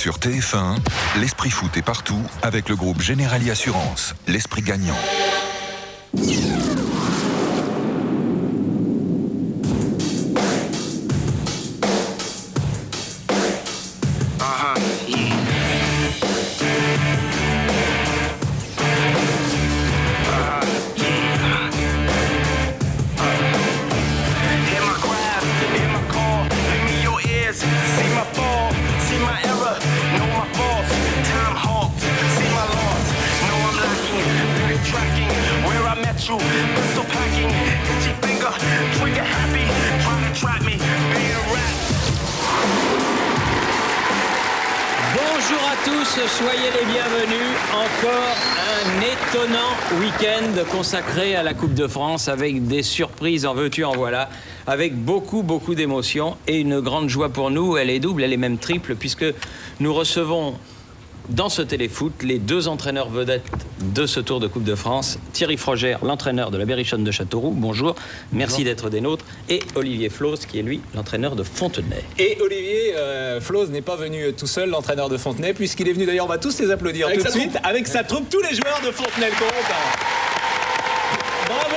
sur TF1, l'esprit foot est partout avec le groupe Generali Assurance, l'esprit gagnant. Bonjour à tous, soyez les bienvenus. Encore un étonnant week-end consacré à la Coupe de France avec des surprises en veux-tu en voilà, avec beaucoup d'émotions et une grande joie pour nous. Elle est double, elle est même triple puisque nous recevons dans ce téléfoot les deux entraîneurs vedettes de ce Tour de Coupe de France. Thierry Frogère, l'entraîneur de la Berrichonne de Châteauroux. Bonjour, merci d'être des nôtres. Et Olivier Flos, qui est lui l'entraîneur de Fontenay. Et Olivier Flos n'est pas venu tout seul, l'entraîneur de Fontenay, puisqu'il est venu, d'ailleurs, on va tous les applaudir tout de suite, avec sa troupe, tous les joueurs de Fontenay-le-Comte. Bravo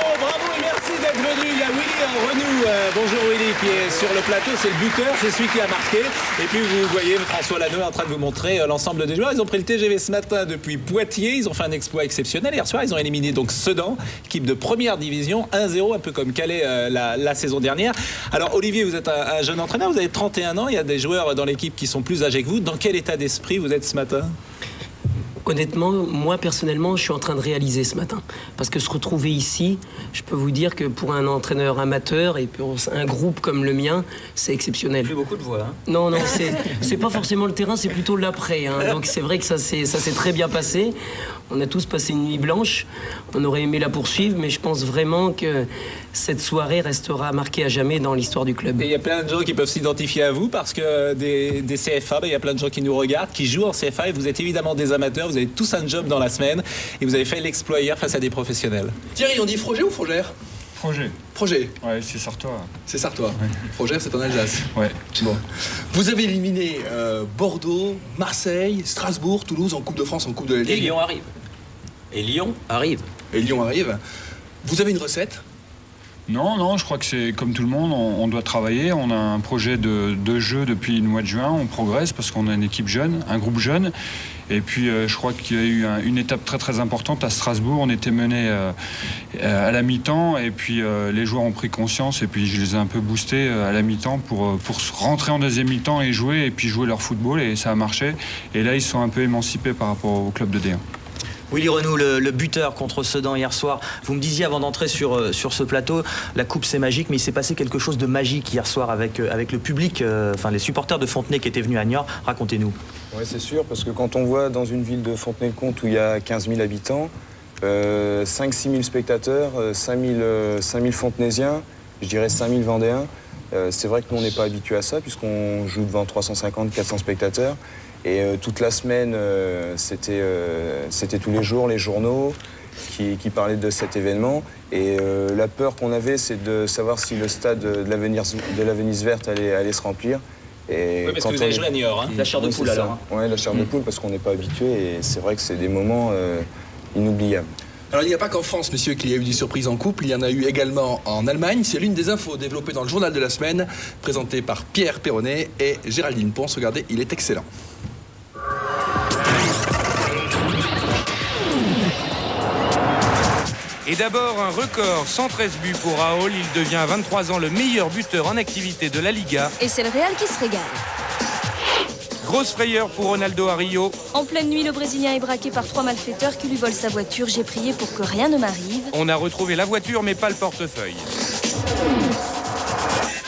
et merci d'être venu. Il y a Willy Renou, bonjour Willy, qui est sur le plateau, c'est le buteur, c'est celui qui a marqué. Et puis vous voyez François Lanoux est en train de vous montrer l'ensemble des joueurs. Ils ont pris le TGV ce matin depuis Poitiers, ils ont fait un exploit exceptionnel. Hier soir, ils ont éliminé donc Sedan, équipe de première division, 1-0, un peu comme Calais la saison dernière. Alors Olivier, vous êtes un jeune entraîneur, vous avez 31 ans, il y a des joueurs dans l'équipe qui sont plus âgés que vous. Dans quel état d'esprit vous êtes ce matin ? Honnêtement, moi personnellement, je suis en train de réaliser ce matin. Parce que se retrouver ici, je peux vous dire que pour un entraîneur amateur et pour un groupe comme le mien, c'est exceptionnel. Plus beaucoup de voix. Hein. Non, c'est pas forcément le terrain, c'est plutôt l'après. Hein. Donc c'est vrai que ça s'est très bien passé. On a tous passé une nuit blanche. On aurait aimé la poursuivre, mais je pense vraiment que cette soirée restera marquée à jamais dans l'histoire du club. Et il y a plein de gens qui peuvent s'identifier à vous parce que des CFA, il y a plein de gens qui nous regardent, qui jouent en CFA et vous êtes évidemment des amateurs, vous avez tous un job dans la semaine et vous avez fait l'exploit hier face à des professionnels. Thierry, on dit Frogé ou Frogère ? Frogé. Ouais, c'est Sartois. C'est Sartois. Ouais. Frogère, c'est en Alsace. Ouais. Bon. Vous avez éliminé Bordeaux, Marseille, Strasbourg, Toulouse en Coupe de France, en Coupe de la Ligue. Et Lyon arrive. Et Lyon arrive. Vous avez une recette ? Non, je crois que c'est comme tout le monde, on doit travailler. On a un projet de jeu depuis le mois de juin, on progresse parce qu'on a une équipe jeune, un groupe jeune. Et puis je crois qu'il y a eu une étape très importante à Strasbourg. On était mené à la mi-temps et puis les joueurs ont pris conscience et puis je les ai un peu boostés à la mi-temps pour rentrer en deuxième mi-temps et jouer leur football et ça a marché. Et là ils sont un peu émancipés par rapport au club de D1. Willy Renou, le buteur contre Sedan hier soir. Vous me disiez avant d'entrer sur ce plateau, la coupe c'est magique, mais il s'est passé quelque chose de magique hier soir avec le public, les supporters de Fontenay qui étaient venus à Niort. Racontez-nous. Oui, c'est sûr, parce que quand on voit dans une ville de Fontenay-le-Comte où il y a 15 000 habitants, 5-6 000 spectateurs, 5 000 Fontenaisiens, je dirais 5 000 Vendéens, c'est vrai que nous on n'est pas habitués à ça puisqu'on joue devant 350-400 spectateurs. Et toute la semaine, c'était tous les jours les journaux qui parlaient de cet événement. Et la peur qu'on avait, c'est de savoir si le stade de la Venise verte allait se remplir. Et oui, parce que vous avez joué à Niort. Hein. La chair de poule alors. Oui, la chair de poule, parce qu'on n'est pas habitué. Et c'est vrai que c'est des moments inoubliables. Alors il n'y a pas qu'en France, messieurs, qu'il y a eu des surprises en couple, il y en a eu également en Allemagne. C'est l'une des infos développées dans le journal de la semaine, présentée par Pierre Perronnet et Géraldine Ponce. Regardez, il est excellent. Et d'abord, un record, 113 buts pour Raoul. Il devient à 23 ans le meilleur buteur en activité de la Liga. Et c'est le Real qui se régale. Grosse frayeur pour Ronaldo à Rio. En pleine nuit, le Brésilien est braqué par 3 malfaiteurs qui lui volent sa voiture. J'ai prié pour que rien ne m'arrive. On a retrouvé la voiture, mais pas le portefeuille.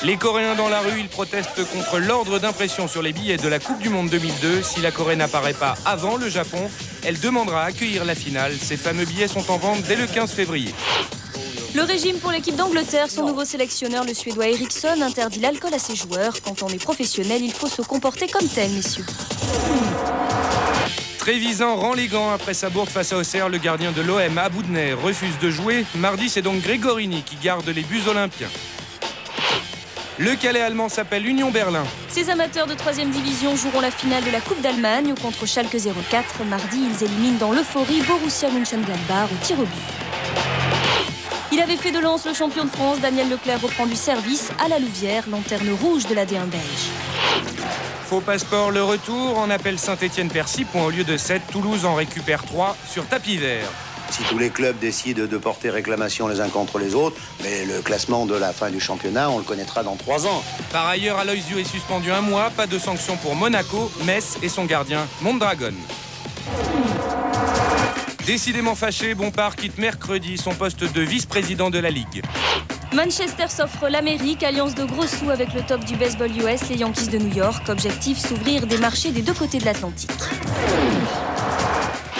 Les Coréens dans la rue, ils protestent contre l'ordre d'impression sur les billets de la Coupe du Monde 2002. Si la Corée n'apparaît pas avant le Japon, elle demandera à accueillir la finale. Ces fameux billets sont en vente dès le 15 février. Le régime pour l'équipe d'Angleterre, son nouveau sélectionneur, le Suédois Eriksson, interdit l'alcool à ses joueurs. Quand on est professionnel, il faut se comporter comme tel, messieurs. Trévisan rend les gants après sa bourde face à Auxerre. Le gardien de l'OM, Aboudner, refuse de jouer. Mardi, c'est donc Grégorini qui garde les buts olympiens. Le Calais allemand s'appelle Union Berlin. Ces amateurs de 3e division joueront la finale de la Coupe d'Allemagne contre Schalke 04. Mardi, ils éliminent dans l'euphorie Borussia Mönchengladbach au tir au but. Il avait fait de Lens le champion de France. Daniel Leclerc reprend du service à la Louvière, lanterne rouge de la D1 belge. Faux passeport, le retour. En appelle Saint-Étienne-Percy, point au lieu de 7. Toulouse en récupère 3 sur tapis vert. Si tous les clubs décident de porter réclamation les uns contre les autres, mais le classement de la fin du championnat, on le connaîtra dans 3 ans. Par ailleurs, Aloysiu est suspendu 1 mois. Pas de sanction pour Monaco, Metz et son gardien, Mondragon. Décidément fâché, Bompard quitte mercredi son poste de vice-président de la Ligue. Manchester s'offre l'Amérique, alliance de gros sous avec le top du baseball US, les Yankees de New York. Objectif, s'ouvrir des marchés des deux côtés de l'Atlantique.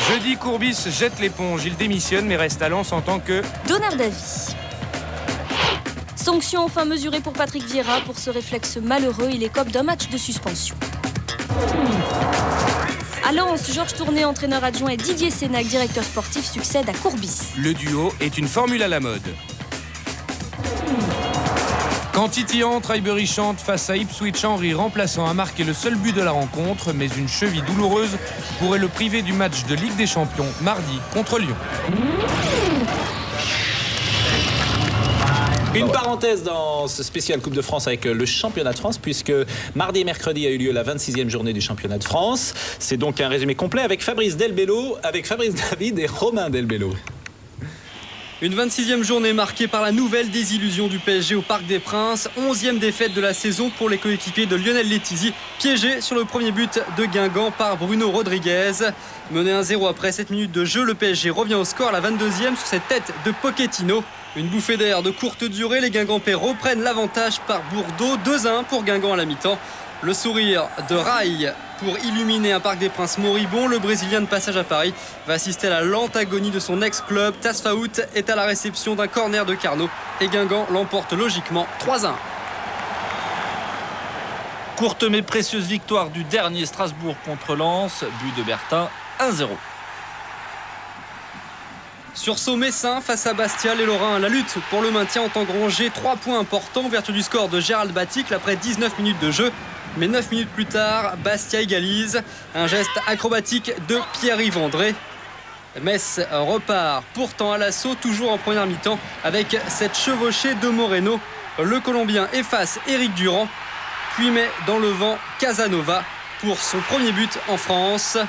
Jeudi, Courbis jette l'éponge. Il démissionne mais reste à Lens en tant que donneur d'avis. Sanction enfin mesurée pour Patrick Vieira. Pour ce réflexe malheureux, il écope d'un match de suspension. À Lens, Georges Tourné, entraîneur adjoint, et Didier Sénac, directeur sportif, succèdent à Courbis. Le duo est une formule à la mode. Quand Titi entre, Highbury chante face à Ipswich. Henry, remplaçant, a marqué le seul but de la rencontre, mais une cheville douloureuse pourrait le priver du match de Ligue des Champions mardi contre Lyon. Une parenthèse dans ce spécial Coupe de France avec le championnat de France, puisque mardi et mercredi a eu lieu la 26e journée du championnat de France. C'est donc un résumé complet avec Fabrice Delbello, avec Fabrice David et Romain Delbello. Une 26e journée marquée par la nouvelle désillusion du PSG au Parc des Princes. 11e défaite de la saison pour les coéquipiers de Lionel Letizy, piégé sur le premier but de Guingamp par Bruno Rodriguez. Mené 1-0 après 7 minutes de jeu, le PSG revient au score à la 22e sur cette tête de Pochettino. Une bouffée d'air de courte durée, les Guingampais reprennent l'avantage par Bourdeaux. 2-1 pour Guingamp à la mi-temps. Le sourire de Rail pour illuminer un Parc des Princes moribond. Le Brésilien de passage à Paris va assister à la lente agonie de son ex-club. Tasfaout est à la réception d'un corner de Carnot et Guingamp l'emporte logiquement 3-1. Courte mais précieuse victoire du dernier Strasbourg contre Lens. But de Bertin, 1-0. Sursaut messin face à Bastia, les Lorrains, la lutte pour le maintien ont engrangé 3 points importants, vertu du score de Gérald Baticle après 19 minutes de jeu. Mais 9 minutes plus tard, Bastia égalise. Un geste acrobatique de Pierre-Yves André. Metz repart pourtant à l'assaut, toujours en première mi-temps, avec cette chevauchée de Moreno. Le Colombien efface Éric Durand, puis met dans le vent Casanova pour son premier but en France.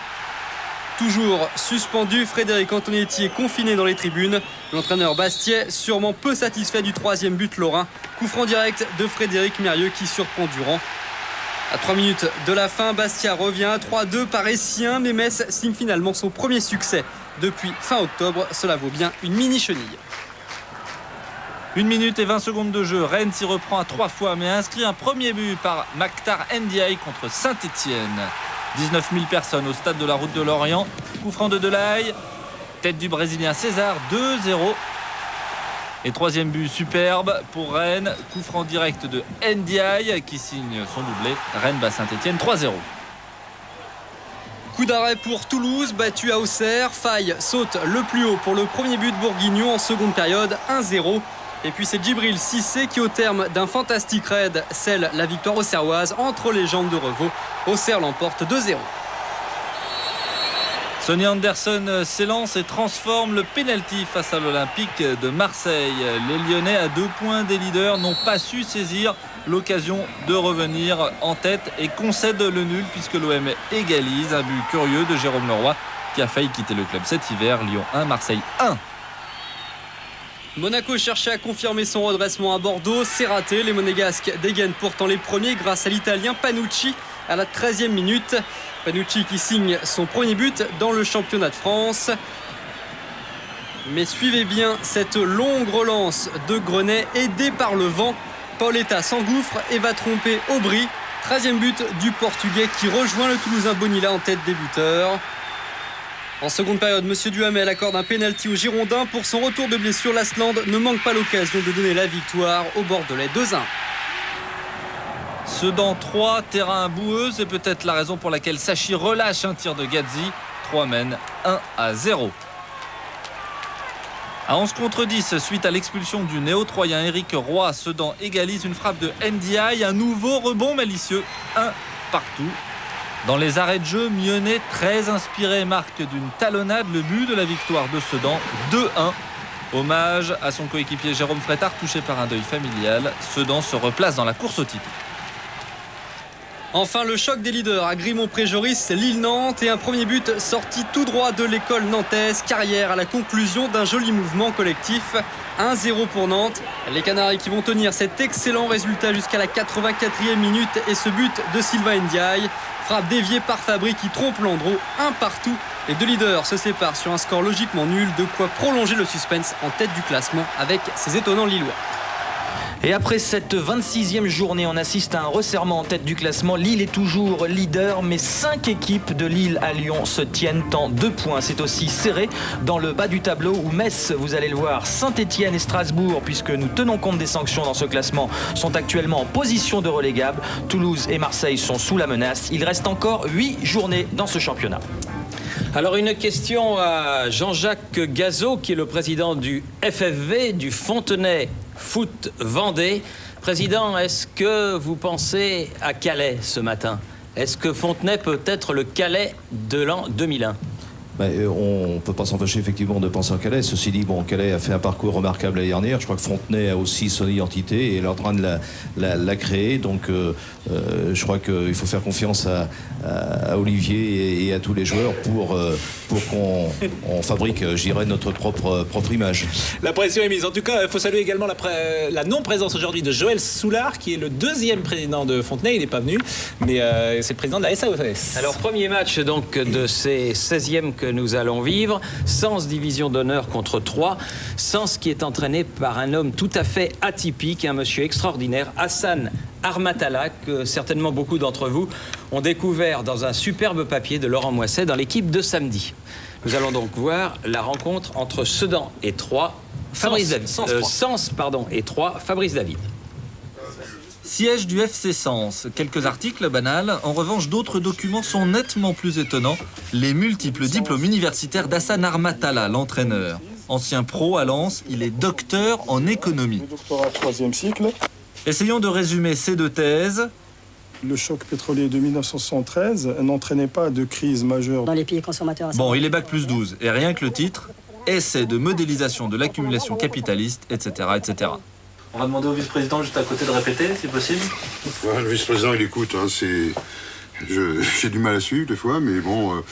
Toujours suspendu, Frédéric Antonetti est confiné dans les tribunes. L'entraîneur Bastiais, sûrement peu satisfait du 3e but lorrain. Coup franc direct de Frédéric Mérieux qui surprend Durand. À 3 minutes de la fin, Bastia revient à 3-2 par Essien, mais Metz signe finalement son premier succès depuis fin octobre. Cela vaut bien une mini-chenille. 1 minute et 20 secondes de jeu. Rennes s'y reprend à 3 fois, mais inscrit un premier but par Maktar Ndiaye contre Saint-Étienne. 19 000 personnes au stade de la Route de Lorient. Coup franc de Delahaye. Tête du Brésilien César, 2-0. Et 3e but superbe pour Rennes. Coup franc direct de Ndiaye qui signe son doublé. Rennes bat Saint-Étienne 3-0. Coup d'arrêt pour Toulouse, battu à Auxerre. Faye saute le plus haut pour le premier but bourguignon en seconde période, 1-0. Et puis c'est Djibril Cissé qui, au terme d'un fantastique raid, scelle la victoire auxerroise entre les jambes de Revaux. Auxerre l'emporte 2-0. Sonny Anderson s'élance et transforme le pénalty face à l'Olympique de Marseille. Les Lyonnais, à 2 points des leaders, n'ont pas su saisir l'occasion de revenir en tête et concèdent le nul puisque l'OM égalise. Un but curieux de Jérôme Leroy qui a failli quitter le club cet hiver. Lyon 1, Marseille 1. Monaco cherchait à confirmer son redressement à Bordeaux, c'est raté. Les Monégasques dégainent pourtant les premiers grâce à l'Italien Panucci à la 13e minute. Panucci qui signe son premier but dans le championnat de France. Mais suivez bien cette longue relance de Grenet aidé par le vent. Paoletta s'engouffre et va tromper Aubry. 13e but du Portugais qui rejoint le Toulousain Bonilla en tête des buteurs. En seconde période, M. Duhamel accorde un pénalty aux Girondins. Pour son retour de blessure, l'Asland ne manque pas l'occasion de donner la victoire aux Bordelais 2-1. Sedan 3, terrain boueux, c'est peut-être la raison pour laquelle Sachi relâche un tir de Gazzi. 3 mène 1-0. À 11 contre 10, suite à l'expulsion du néo-troyen Éric Roy, Sedan égalise une frappe de NDI, un nouveau rebond malicieux, 1 partout. Dans les arrêts de jeu, Mionnet, très inspiré, marque d'une talonnade le but de la victoire de Sedan, 2-1. Hommage à son coéquipier Jérôme Frétard, touché par un deuil familial. Sedan se replace dans la course au titre. Enfin, le choc des leaders à Grimont-Pré-Joris, Lille-Nantes et un premier but sorti tout droit de l'école nantaise. Carrière à la conclusion d'un joli mouvement collectif. 1-0 pour Nantes. Les Canaries qui vont tenir cet excellent résultat jusqu'à la 84e minute et ce but de Sylvain Ndiaye. Frappe déviée par Fabry qui trompe Landreau, 1 partout. Les deux leaders se séparent sur un score logiquement nul, de quoi prolonger le suspense en tête du classement avec ces étonnants Lillois. Et après cette 26e journée, on assiste à un resserrement en tête du classement. Lille est toujours leader, mais 5 équipes de Lille à Lyon se tiennent en 2 points. C'est aussi serré dans le bas du tableau où Metz, vous allez le voir, Saint-Etienne et Strasbourg, puisque nous tenons compte des sanctions dans ce classement, sont actuellement en position de relégable. Toulouse et Marseille sont sous la menace. Il reste encore 8 journées dans ce championnat. Alors une question à Jean-Jacques Gazot, qui est le président du FFV, du Fontenay Foot Vendée. Président, est-ce que vous pensez à Calais ce matin? Est-ce que Fontenay peut être le Calais de l'an 2001? On ne peut pas s'empêcher effectivement de penser à Calais. Ceci dit, Calais a fait un parcours remarquable l'année dernière. Je crois que Fontenay a aussi son identité et est en train de la créer. Donc je crois qu'il faut faire confiance à Olivier et à tous les joueurs pour qu'on fabrique, je dirais, notre propre image. La pression est mise. En tout cas, il faut saluer également la non-présence aujourd'hui de Joël Soulard, qui est le 2e président de Fontenay. Il n'est pas venu, mais c'est le président de la SAOS. Alors, premier match donc de ces 16e que nous allons vivre. Sens division d'honneur contre 3. Sens qui est entraîné par un homme tout à fait atypique, un monsieur extraordinaire, Hassan Armatala, que certainement beaucoup d'entre vous ont découvert dans un superbe papier de Laurent Moisset dans l'équipe de samedi. Nous allons donc voir la rencontre entre Sedan et 3. Sens et 3, Fabrice David. Siège du FC Sens. Quelques articles banals. En revanche, d'autres documents sont nettement plus étonnants. Les multiples diplômes universitaires d'Hassan Armatala, l'entraîneur. Ancien pro à Lens, il est docteur en économie. Doctorat 3e cycle. Essayons de résumer ces 2 thèses. Le choc pétrolier de 1973 n'entraînait pas de crise majeure dans les pays consommateurs. Bon, il est bac plus 12. Et rien que le titre, essai de modélisation de l'accumulation capitaliste, etc., etc. On va demander au vice-président juste à côté de répéter, si possible. Ouais, le vice-président, il écoute. J'ai du mal à suivre des fois, mais bon,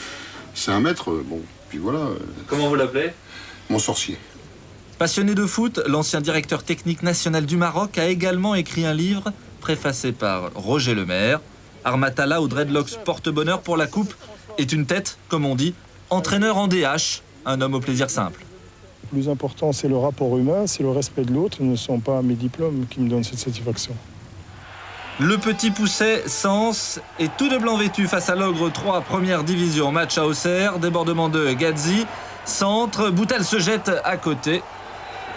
c'est un maître. Bon, puis voilà. Comment vous l'appelez? Mon sorcier. Passionné de foot, l'ancien directeur technique national du Maroc a également écrit un livre préfacé par Roger Lemaire. Armatala au dreadlocks porte-bonheur pour la coupe est une tête, comme on dit, entraîneur en DH, un homme au plaisir simple. Le plus important, c'est le rapport humain, c'est le respect de l'autre. Ce ne sont pas mes diplômes qui me donnent cette satisfaction. Le petit Pousset, Sens, est tout de blanc vêtu face à l'Ogre 3, première division. Match à Auxerre, débordement de Gadzi, centre, Boutal se jette à côté.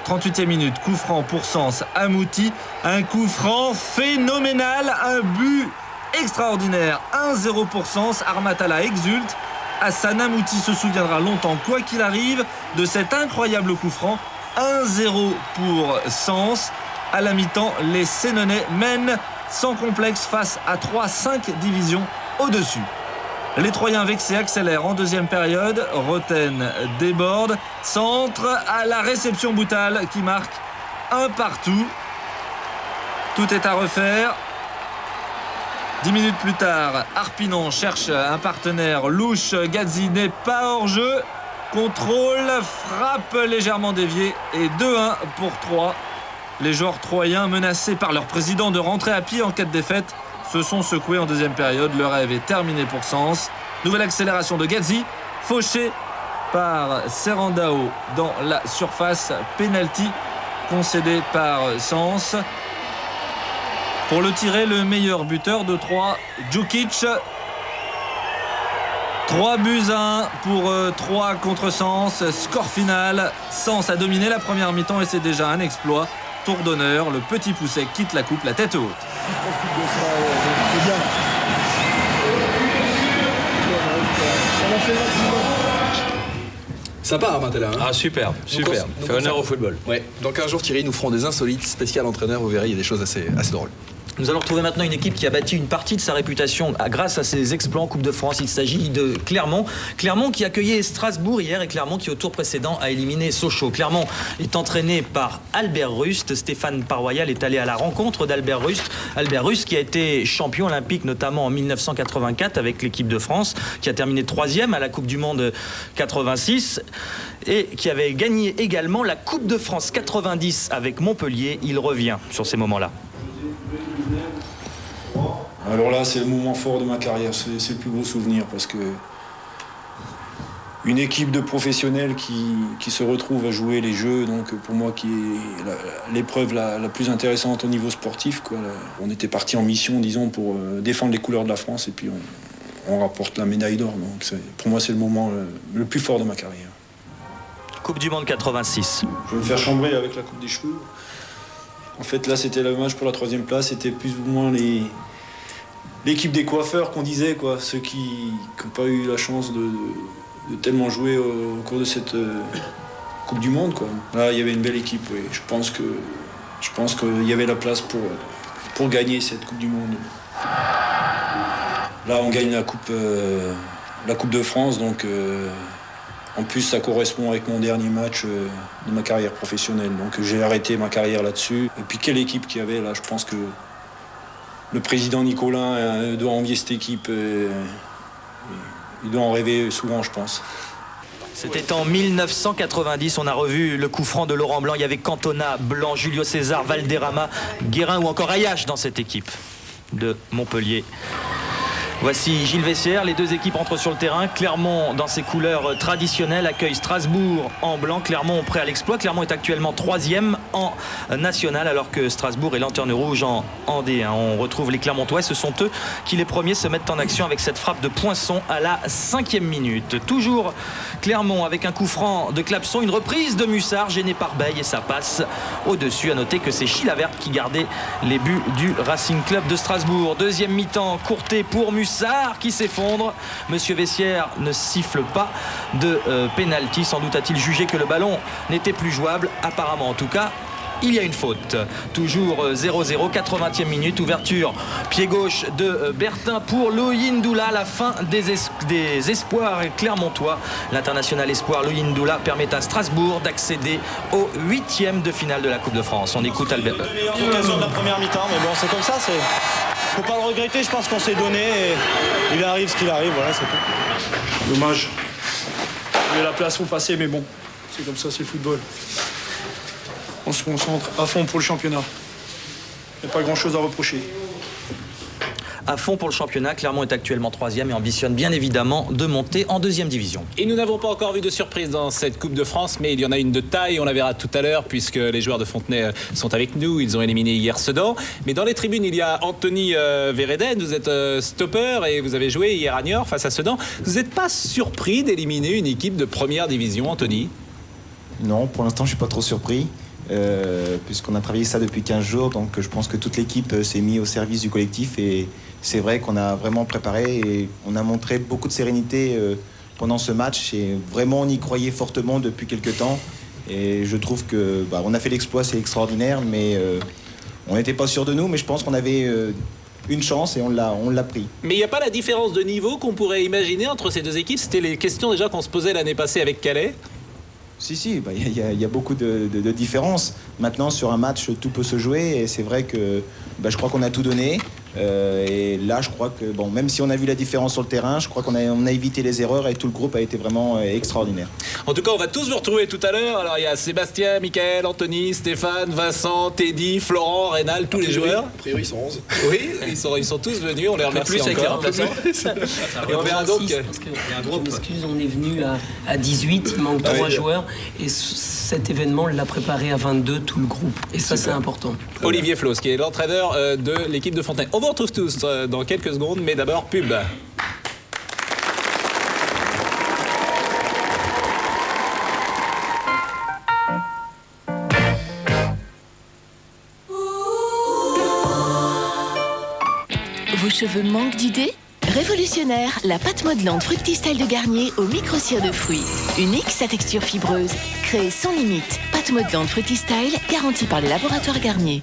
38e minute, coup franc pour Sens, Amouti, un coup franc phénoménal, un but extraordinaire, 1-0 pour Sens, Armatala exulte. Hassan Amouti se souviendra longtemps, quoi qu'il arrive, de cet incroyable coup franc. 1-0 pour Sens. À la mi-temps, les Sénonais mènent sans complexe face à 3-5 divisions au-dessus. Les Troyens vexés accélèrent en deuxième période. Roten déborde. Centre à la réception Boutal qui marque 1 partout. Tout est à refaire. 10 minutes plus tard, Arpinon cherche un partenaire louche. Gadzi n'est pas hors jeu. Contrôle, frappe légèrement déviée et 2-1 pour 3. Les joueurs troyens, menacés par leur président de rentrer à pied en cas de défaite, se sont secoués en deuxième période. Le rêve est terminé pour Sens. Nouvelle accélération de Gadzi, fauché par Serrandao dans la surface. Penalty concédé par Sens. Pour le tirer, le meilleur buteur de 3, Djukic. 3-1 pour 3 contre Sens. Score final. Sens a dominé la première mi-temps et c'est déjà un exploit. Tour d'honneur, le petit Pousset quitte la coupe la tête haute. Sympa, Martella. Hein. Ah, super. Fait honneur au football. Ouais. Donc un jour, Thierry, nous ferons des insolites spéciales entraîneurs. Vous verrez, il y a des choses assez drôles. Nous allons retrouver maintenant une équipe qui a bâti une partie de sa réputation grâce à ses exploits en Coupe de France. Il s'agit de Clermont. Clermont qui accueillait Strasbourg hier et Clermont qui au tour précédent a éliminé Sochaux. Clermont est entraîné par Albert Rust. Stéphane Paroyal est allé à la rencontre d'Albert Rust. Albert Rust qui a été champion olympique notamment en 1984 avec l'équipe de France, qui a terminé 3e à la Coupe du Monde 86 et qui avait gagné également la Coupe de France 90 avec Montpellier. Il revient sur ces moments-là. Alors là, c'est le moment fort de ma carrière, c'est le plus beau souvenir parce que une équipe de professionnels qui se retrouve à jouer les jeux, donc pour moi qui est l'épreuve la plus intéressante au niveau sportif, quoi. On était parti en mission, disons, pour défendre les couleurs de la France et puis on rapporte la médaille d'or. Donc pour moi, c'est le moment le plus fort de ma carrière. Coupe du Monde 86. Je vais me faire chambrer avec la coupe des cheveux. En fait, là, c'était le match pour la 3e place, c'était plus ou moins l'équipe des coiffeurs qu'on disait, quoi, ceux qui n'ont pas eu la chance de tellement jouer au cours de cette Coupe du Monde, quoi. Là, il y avait une belle équipe, oui. Je pense qu'il y avait la place pour gagner cette Coupe du Monde. Là, on gagne la Coupe de France, donc en plus, ça correspond avec mon dernier match de ma carrière professionnelle. Donc j'ai arrêté ma carrière là-dessus. Et puis quelle équipe qu'il y avait là, je pense que le président Nicolin doit envier cette équipe. Il doit en rêver souvent, je pense. C'était en 1990, on a revu le coup franc de Laurent Blanc. Il y avait Cantona, Blanc, Julio César, Valderrama, Guérin ou encore Ayache dans cette équipe de Montpellier. Voici Gilles Vessière, les deux équipes entrent sur le terrain. Clermont, dans ses couleurs traditionnelles, accueille Strasbourg en blanc. Clermont prêt à l'exploit. Clermont est actuellement 3e en national, alors que Strasbourg est lanterne rouge en D1. On retrouve les Clermontois, ce sont eux qui les premiers se mettent en action avec cette frappe de Poinçon à la 5e minute. Toujours Clermont avec un coup franc de Clapson, une reprise de Mussard gêné par Beille et ça passe au-dessus. À noter que c'est Chilavert qui gardait les buts du Racing Club de Strasbourg. Deuxième mi-temps, Courtet pour Mussard qui s'effondre. Monsieur Vessière ne siffle pas de pénalty. Sans doute a-t-il jugé que le ballon n'était plus jouable. Apparemment, en tout cas, il y a une faute. Toujours 0-0, 80e minute. Ouverture pied gauche de Bertin pour Louindoula. La fin des espoirs clermontois. L'international espoir Louindoula permet à Strasbourg d'accéder au 8e de finale de la Coupe de France. On écoute Albert. Meilleure occasion de la première mi-temps, mais bon, c'est comme ça. Faut pas le regretter. Je pense qu'on s'est donné. Et il arrive ce qu'il arrive. Voilà, c'est tout. Dommage. Mais la place, faut passer, mais bon, c'est comme ça, c'est le football. On se concentre à fond pour le championnat. Il n'y a pas grand-chose à reprocher. À fond pour le championnat, Clermont est actuellement 3e et ambitionne bien évidemment de monter en 2e division. Et nous n'avons pas encore vu de surprise dans cette Coupe de France, mais il y en a une de taille, on la verra tout à l'heure, puisque les joueurs de Fontenay sont avec nous, ils ont éliminé hier Sedan. Mais dans les tribunes, il y a Anthony Vereden, vous êtes stopper et vous avez joué hier à Niort face à Sedan. Vous n'êtes pas surpris d'éliminer une équipe de première division, Anthony? Non, pour l'instant, je ne suis pas trop surpris. Puisqu'on a travaillé ça depuis 15 jours, donc je pense que toute l'équipe s'est mise au service du collectif et c'est vrai qu'on a vraiment préparé et on a montré beaucoup de sérénité pendant ce match et vraiment on y croyait fortement depuis quelques temps et je trouve que on a fait l'exploit, c'est extraordinaire, mais on n'était pas sûr de nous, mais je pense qu'on avait une chance et on l'a pris. Mais il n'y a pas la différence de niveau qu'on pourrait imaginer entre ces deux équipes? C'était les questions déjà qu'on se posait l'année passée avec Calais. Si, il y a beaucoup de différences. Maintenant, sur un match, tout peut se jouer et c'est vrai que je crois qu'on a tout donné. Et là, je crois que, même si on a vu la différence sur le terrain, je crois qu'on a évité les erreurs et tout le groupe a été vraiment extraordinaire. En tout cas, on va tous vous retrouver tout à l'heure. Alors, il y a Sébastien, Mickaël, Anthony, Stéphane, Vincent, Teddy, Florent, Rénal, tous les joueurs. A priori, ils sont 11. Oui, ils sont tous venus, on les remercie plus encore. Et on verra donc... Parce que, je m'excuse, on est venu à 18, il manque 3 joueurs et cet événement, on l'a préparé à 22, tout le groupe. Et ça, c'est important. Olivier Flos, qui est l'entraîneur de l'équipe de Fontenay. On vous retrouve tous dans quelques secondes, mais d'abord, pub. Vos cheveux manquent d'idées ? Révolutionnaire, la pâte modelante Fructistyle de Garnier au micro-cire de fruits. Unique, sa texture fibreuse. Créée sans limite. Pâte modelante Fructistyle, garantie par les laboratoires Garnier.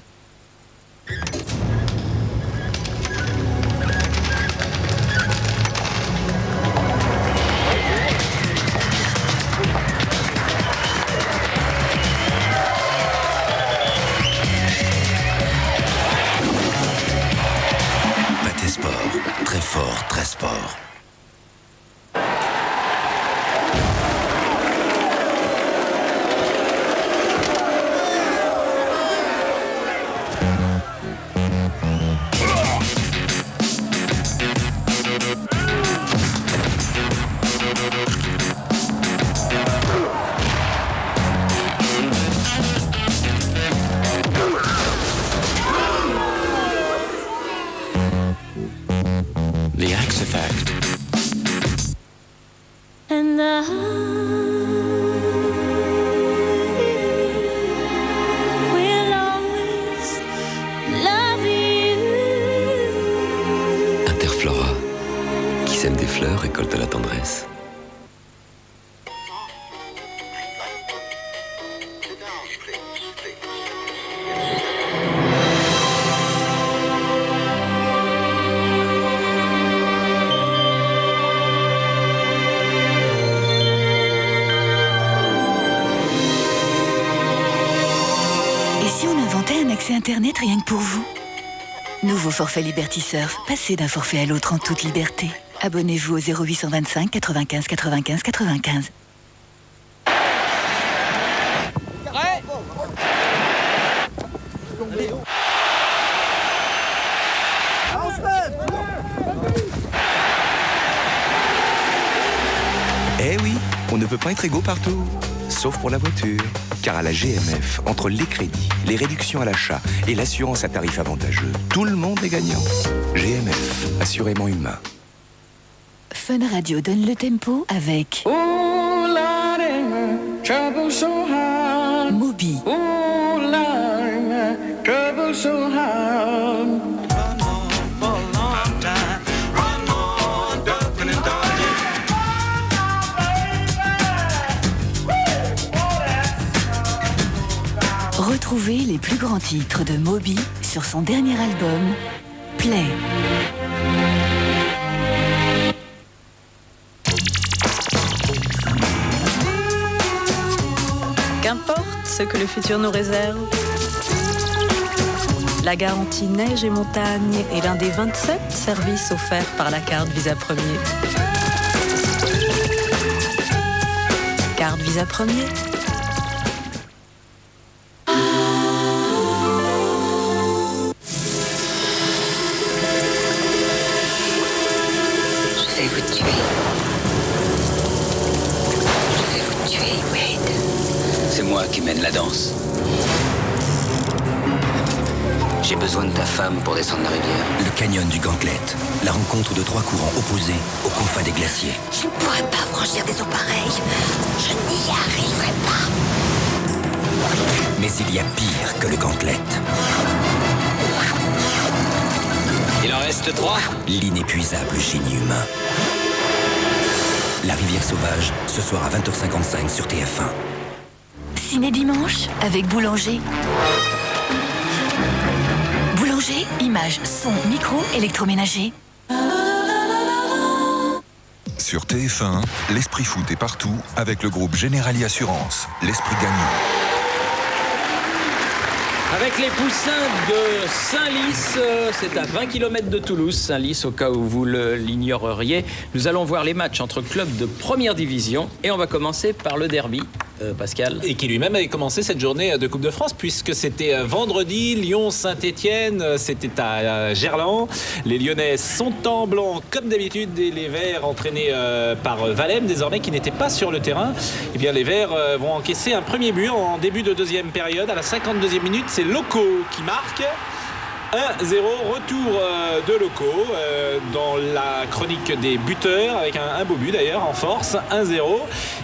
Pâté Sport, très fort, très sport. The X Effect. And I will always love you. Interflora, qui sème des fleurs, récolte la tendresse. Et si on inventait un accès Internet rien que pour vous? Nouveau forfait Liberty Surf. Passez d'un forfait à l'autre en toute liberté. Abonnez-vous au 0825 95 95 95. Eh oui, on ne peut pas être égaux partout, sauf pour la voiture. Car à la GMF, entre les crédits, les réductions à l'achat et l'assurance à tarif avantageux, tout le monde est gagnant. GMF, assurément humain. Fun Radio donne le tempo avec Moby. Retrouvez les plus grands titres de Moby sur son dernier album, Play. Qu'importe ce que le futur nous réserve, la garantie neige et montagne est l'un des 27 services offerts par la carte Visa Premier. Carte Visa Premier. Je vais vous tuer. Je vais vous tuer, Wade. C'est moi qui mène la danse. J'ai besoin de ta femme pour descendre la rivière. Le canyon du Gantlet, la rencontre de trois courants opposés aux confins des glaciers. Je ne pourrais pas franchir des eaux pareilles. Je n'y arriverai pas. Mais il y a pire que le Gantlet. Il en reste 3. L'inépuisable génie humain. La rivière sauvage, ce soir à 20h55 sur TF1. Ciné dimanche avec Boulanger. Boulanger, images, son, micro, électroménager. Sur TF1, l'esprit foot est partout avec le groupe Generali Assurance, l'esprit gagnant. Avec les Poussins de Saint-Lys, c'est à 20 km de Toulouse, Saint-Lys, au cas où vous l'ignoreriez. Nous allons voir les matchs entre clubs de première division et on va commencer par le derby. Pascal. Et qui lui-même avait commencé cette journée de Coupe de France, puisque c'était vendredi, Lyon-Saint-Etienne, c'était à Gerland. Les Lyonnais sont en blanc comme d'habitude et les Verts entraînés par Valem désormais qui n'était pas sur le terrain. Eh bien les Verts vont encaisser un premier but en début de deuxième période. À la 52e minute, c'est Loco qui marque. 1-0, retour de locaux dans la chronique des buteurs avec un beau but d'ailleurs en force, 1-0.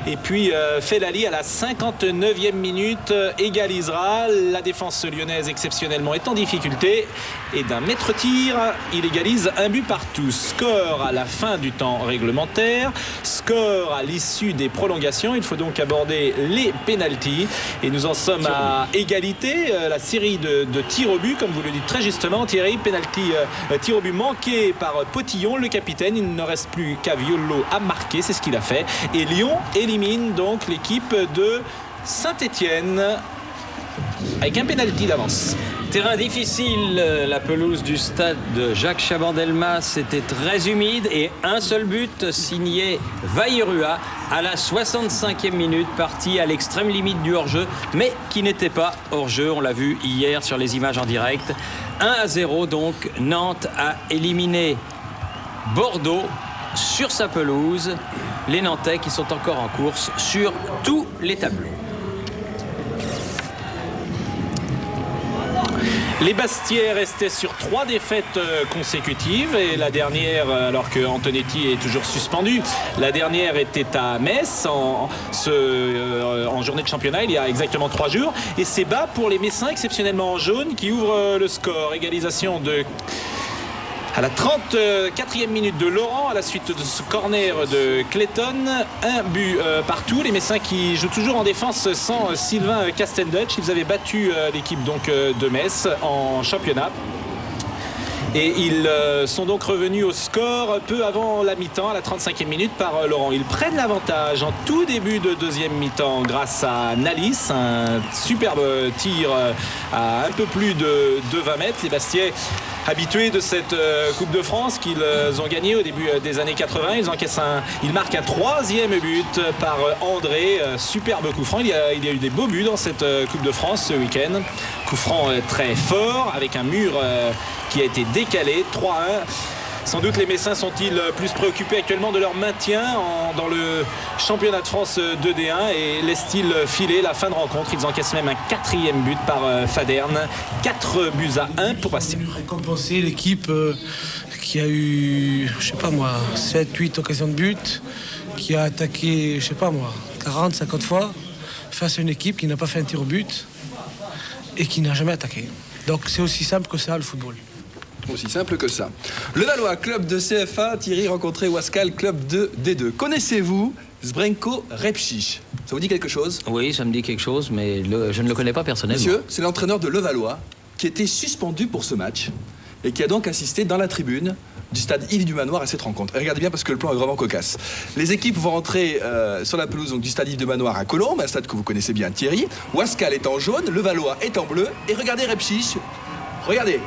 Et puis Felali à la 59e minute égalisera. La défense lyonnaise exceptionnellement est en difficulté et d'un maître-tir, il égalise un but partout. Score à la fin du temps réglementaire, score à l'issue des prolongations. Il faut donc aborder les pénaltys et nous en sommes à égalité. La série de tirs au but, comme vous le dites très justement Thierry, pénalty, tir au but manqué par Potillon, le capitaine. Il ne reste plus qu'à Violo à marquer, c'est ce qu'il a fait. Et Lyon élimine donc l'équipe de Saint-Étienne avec un pénalty d'avance. Terrain difficile, la pelouse du stade de Jacques Chaban-Delmas était très humide et un seul but signé Vairua à la 65e minute, parti à l'extrême limite du hors-jeu, mais qui n'était pas hors-jeu, on l'a vu hier sur les images en direct. 1-0 donc, Nantes a éliminé Bordeaux sur sa pelouse. Les Nantais qui sont encore en course sur tous les tableaux. Les Bastiais restaient sur 3 défaites consécutives et la dernière, alors que Antonetti est toujours suspendu, la dernière était à Metz en journée de championnat il y a exactement 3 jours. Et c'est bas pour les Messins exceptionnellement en jaune qui ouvrent le score. Égalisation à la 34e minute de Laurent à la suite de ce corner de Clayton. Un but partout. Les Messins qui jouent toujours en défense sans Sylvain Castendutch. Ils avaient battu l'équipe donc de Metz en championnat. Et ils sont donc revenus au score peu avant la mi-temps, à la 35e minute par Laurent. Ils prennent l'avantage en tout début de deuxième mi-temps grâce à Nalis, un superbe tir à un peu plus de 20 mètres. Les Bastiais, habitués de cette Coupe de France qu'ils ont gagnée au début des années 80, ils marquent un 3e but par André, superbe coup franc. Il y a eu des beaux buts dans cette Coupe de France ce week-end. Coup franc très fort avec un mur qui a été décalé, 3-1. Sans doute les Messins sont-ils plus préoccupés actuellement de leur maintien dans le championnat de France 2D1 et laissent-ils filer la fin de rencontre. Ils encaissent même un 4e but par Faderne. 4 buts à 1 pour Bastien. Récompenser l'équipe qui a eu, 7-8 occasions de but, qui a attaqué, 40, 50 fois, face à une équipe qui n'a pas fait un tir au but et qui n'a jamais attaqué. Donc c'est aussi simple que ça le football. Aussi simple que ça. Levallois, club de CFA, Thierry rencontré Ouaskal, club de D2. Connaissez-vous Zbrenko Repšić? Ça vous dit quelque chose? Oui, ça me dit quelque chose, mais je ne le connais pas personnellement. Monsieur, c'est l'entraîneur de Levallois qui était suspendu pour ce match et qui a donc assisté dans la tribune du stade Yves du Manoir à cette rencontre. Et regardez bien parce que le plan est vraiment cocasse. Les équipes vont rentrer sur la pelouse donc, du stade Yves du Manoir à Colombes, un stade que vous connaissez bien, Thierry. Ouaskal est en jaune, Levallois est en bleu. Et regardez Repšić, regardez.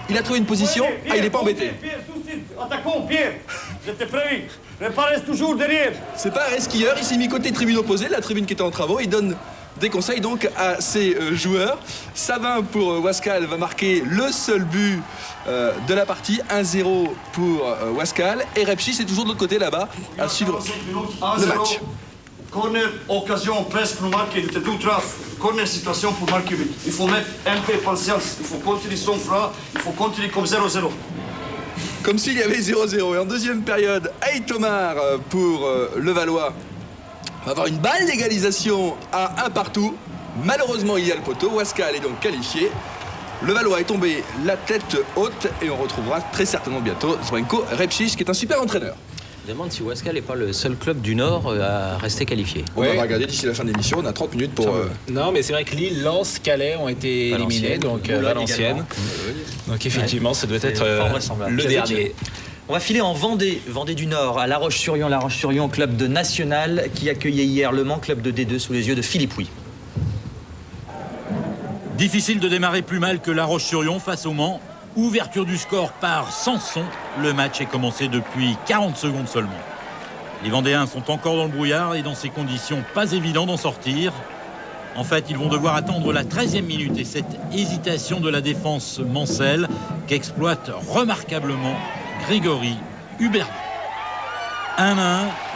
Il a trouvé une position. Pierre, il n'est pas embêté. Pierre, tout de suite. Attaquons, Pierre. J'étais prévu. Reste toujours derrière. C'est pas un skieur. Il s'est mis côté tribune opposée, la tribune qui était en travaux. Il donne des conseils donc à ses joueurs. Savin pour Ouaskal va marquer le seul but de la partie. 1-0 pour Ouaskal. Et Repšić est toujours de l'autre côté là-bas à suivre le match. Corner, occasion presque pour marquer. Il était tout traf. Corner, situation pour marquer. Il faut mettre un peu de patience. Il faut continuer son frein. Il faut continuer comme 0-0. Comme s'il y avait 0-0. Et en deuxième période, Aytomar pour Levallois va avoir une balle d'égalisation à 1 partout. Malheureusement, il y a le poteau. Ouaskal est donc qualifié. Levallois est tombé la tête haute. Et on retrouvera très certainement bientôt Zbrenko Repšić, qui est un super entraîneur. Je me demande si Ouaskal n'est pas le seul club du Nord à rester qualifié. On va regarder d'ici la fin de l'émission, on a 30 minutes pour... Non, mais c'est vrai que Lille, Lens, Calais ont été éliminés, donc Valenciennes. Donc effectivement, ça doit être le dernier. On va filer en Vendée, Vendée du Nord, à La Roche-sur-Yon. La Roche-sur-Yon, club de National, qui accueillait hier Le Mans, club de D2, sous les yeux de Philippe Huy. Difficile de démarrer plus mal que La Roche-sur-Yon face au Mans. Ouverture du score par Sanson. Le match est commencé depuis 40 secondes seulement. Les Vendéens sont encore dans le brouillard et dans ces conditions, pas évident d'en sortir. En fait, ils vont devoir attendre la 13e minute et cette hésitation de la défense mancelle qu'exploite remarquablement Grégory Hubert. 1-1,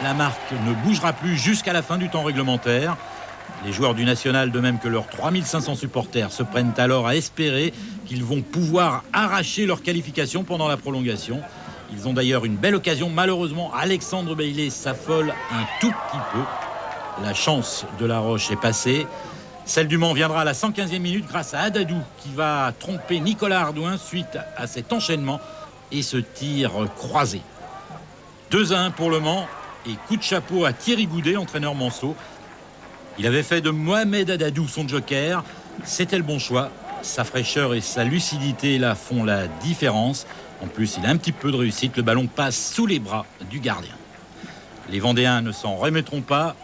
la marque ne bougera plus jusqu'à la fin du temps réglementaire. Les joueurs du National, de même que leurs 3500 supporters, se prennent alors à espérer qu'ils vont pouvoir arracher leur qualification pendant la prolongation. Ils ont d'ailleurs une belle occasion. Malheureusement, Alexandre Bailey s'affole un tout petit peu. La chance de La Roche est passée. Celle du Mans viendra à la 115e minute grâce à Adadou qui va tromper Nicolas Ardouin suite à cet enchaînement et ce tir croisé. 2-1 pour le Mans et coup de chapeau à Thierry Goudet, entraîneur Manceau. Il avait fait de Mohamed Adadou son joker. C'était le bon choix. Sa fraîcheur et sa lucidité là font la différence. En plus, il a un petit peu de réussite. Le ballon passe sous les bras du gardien. Les Vendéens ne s'en remettront pas.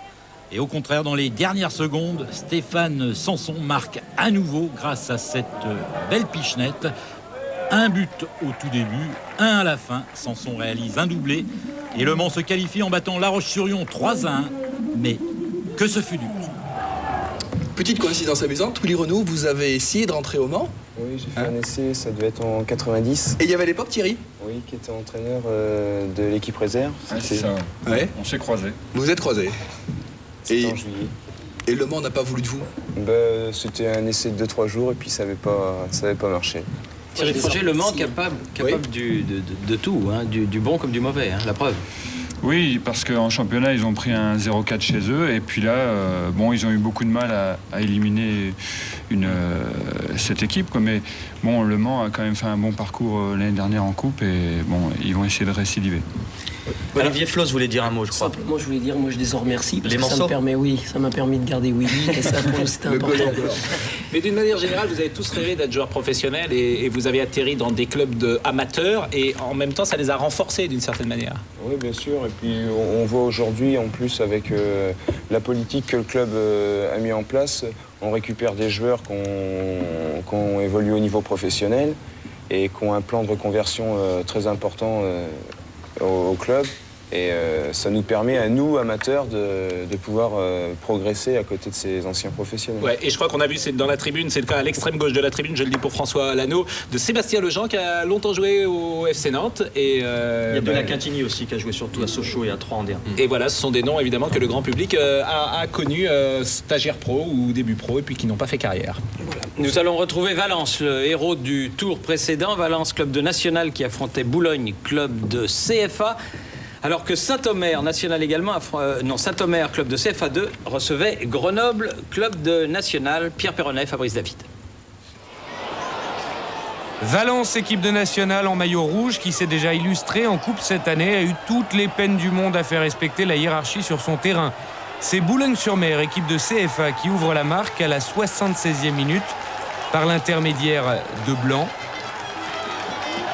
Et au contraire, dans les dernières secondes, Stéphane Sanson marque à nouveau grâce à cette belle pichenette. Un but au tout début, un à la fin. Sanson réalise un doublé. Et Le Mans se qualifie en battant La Roche-sur-Yon 3-1. Mais que ce fut dur. Petite coïncidence amusante, Willy Renaud, vous avez essayé de rentrer au Mans? Oui, j'ai fait un essai, ça devait être en 90. Et il y avait à l'époque Thierry? Oui, qui était entraîneur de l'équipe réserve. C'est ça. Ouais. On s'est croisés. Vous êtes croisés? C'était en juillet. Et Le Mans n'a pas voulu de vous? C'était un essai de 2-3 jours et puis ça n'avait pas marché. Thierry Froger, Le Mans capable de tout, hein, du bon comme du mauvais, hein, la preuve. Oui, parce qu'en championnat, ils ont pris un 0-4 chez eux. Et puis là, ils ont eu beaucoup de mal à éliminer cette équipe. Mais bon, Le Mans a quand même fait un bon parcours l'année dernière en coupe. Et bon, ils vont essayer de récidiver. Olivier Floss voulait dire un mot, je crois. Simplement, je voulais dire, moi je les en remercie parce Les que ça m'a permis de garder Willy et ça pour nous c'était important. Mais d'une manière générale, vous avez tous rêvé d'être joueurs professionnels et vous avez atterri dans des clubs amateurs et en même temps, ça les a renforcés d'une certaine manière. Oui, bien sûr. Et puis on voit aujourd'hui, en plus, avec la politique que le club a mis en place, on récupère des joueurs qui ont évolué au niveau professionnel et qui ont un plan de reconversion très important au club. Et ça nous permet à nous, amateurs, de pouvoir progresser à côté de ces anciens professionnels. Ouais, et je crois qu'on a vu dans la tribune, c'est le cas à l'extrême gauche de la tribune, je le dis pour François Lano, de Sébastien Lejean qui a longtemps joué au FC Nantes. Et, il y a de la Quintini aussi qui a joué surtout à Sochaux et à Troyes en D1. Et voilà, ce sont des noms évidemment que le grand public a connus, stagiaires pro ou début pro, et puis qui n'ont pas fait carrière. Voilà. Nous allons retrouver Valence, le héros du tour précédent. Valence, club de national qui affrontait Boulogne, club de CFA. Alors que Saint-Omer, national également, Saint-Omer, club de CFA2, recevait Grenoble, club de national. Pierre Perronnet, Fabrice David. Valence, équipe de national en maillot rouge, qui s'est déjà illustrée en coupe cette année, a eu toutes les peines du monde à faire respecter la hiérarchie sur son terrain. C'est Boulogne-sur-Mer, équipe de CFA, qui ouvre la marque à la 76e minute par l'intermédiaire de Blanc.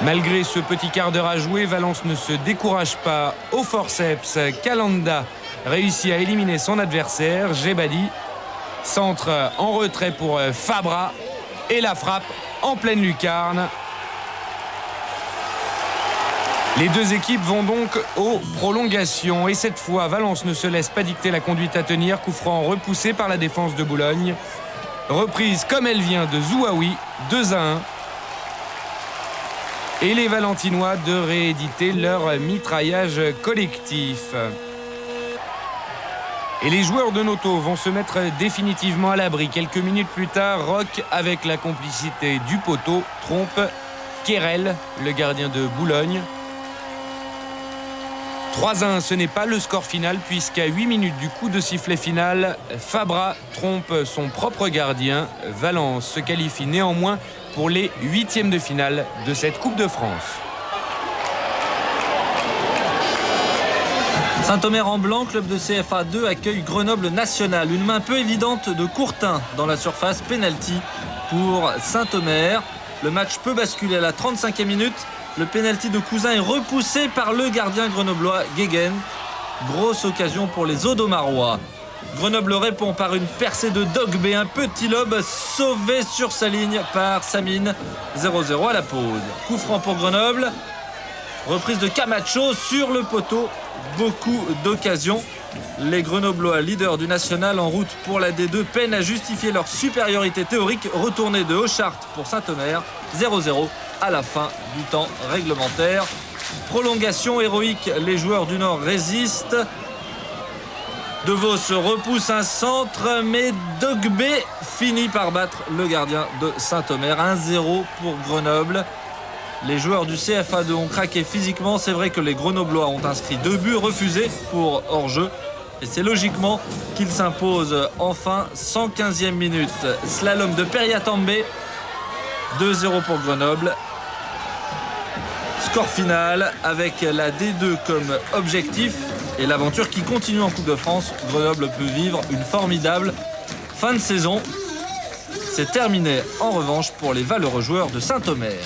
Malgré ce petit quart d'heure à jouer, Valence ne se décourage pas au forceps. Calanda réussit à éliminer son adversaire, Jebadi. Centre en retrait pour Fabra et la frappe en pleine lucarne. Les deux équipes vont donc aux prolongations. Et cette fois, Valence ne se laisse pas dicter la conduite à tenir. Coup franc repoussé par la défense de Boulogne. Reprise comme elle vient de Zouaoui, 2-1. Et les Valentinois de rééditer leur mitraillage collectif. Et les joueurs de Noto vont se mettre définitivement à l'abri. Quelques minutes plus tard, Roch, avec la complicité du poteau, trompe Kérel, le gardien de Boulogne. 3-1, ce n'est pas le score final puisqu'à 8 minutes du coup de sifflet final, Fabra trompe son propre gardien. Valence se qualifie néanmoins pour les 8e de finale de cette Coupe de France. Saint-Omer en blanc, club de CFA 2 accueille Grenoble National. Une main peu évidente de Courtin dans la surface, penalty pour Saint-Omer. Le match peut basculer à la 35e minute. Le penalty de Cousin est repoussé par le gardien grenoblois Guéguen. Grosse occasion pour les Audomarois. Grenoble répond par une percée de Dogbé, un petit lob sauvé sur sa ligne par Samine. 0-0 à la pause. Coup franc pour Grenoble. Reprise de Camacho sur le poteau. Beaucoup d'occasions. Les Grenoblois, leaders du national en route pour la D2, peinent à justifier leur supériorité théorique. Retournée de Auchart pour Saint-Omer. 0-0 à la fin du temps réglementaire. Prolongation héroïque, les joueurs du Nord résistent. De Vos repousse un centre, mais Dogbé finit par battre le gardien de Saint-Omer. 1-0 pour Grenoble. Les joueurs du CFA2 ont craqué physiquement. C'est vrai que les Grenoblois ont inscrit 2 buts refusés pour hors-jeu. Et c'est logiquement qu'ils s'imposent enfin. 115e minute. Slalom de Periatambe. 2-0 pour Grenoble. Score final avec la D2 comme objectif. Et l'aventure qui continue en Coupe de France. Grenoble peut vivre une formidable fin de saison. C'est terminé en revanche pour les valeureux joueurs de Saint-Omer.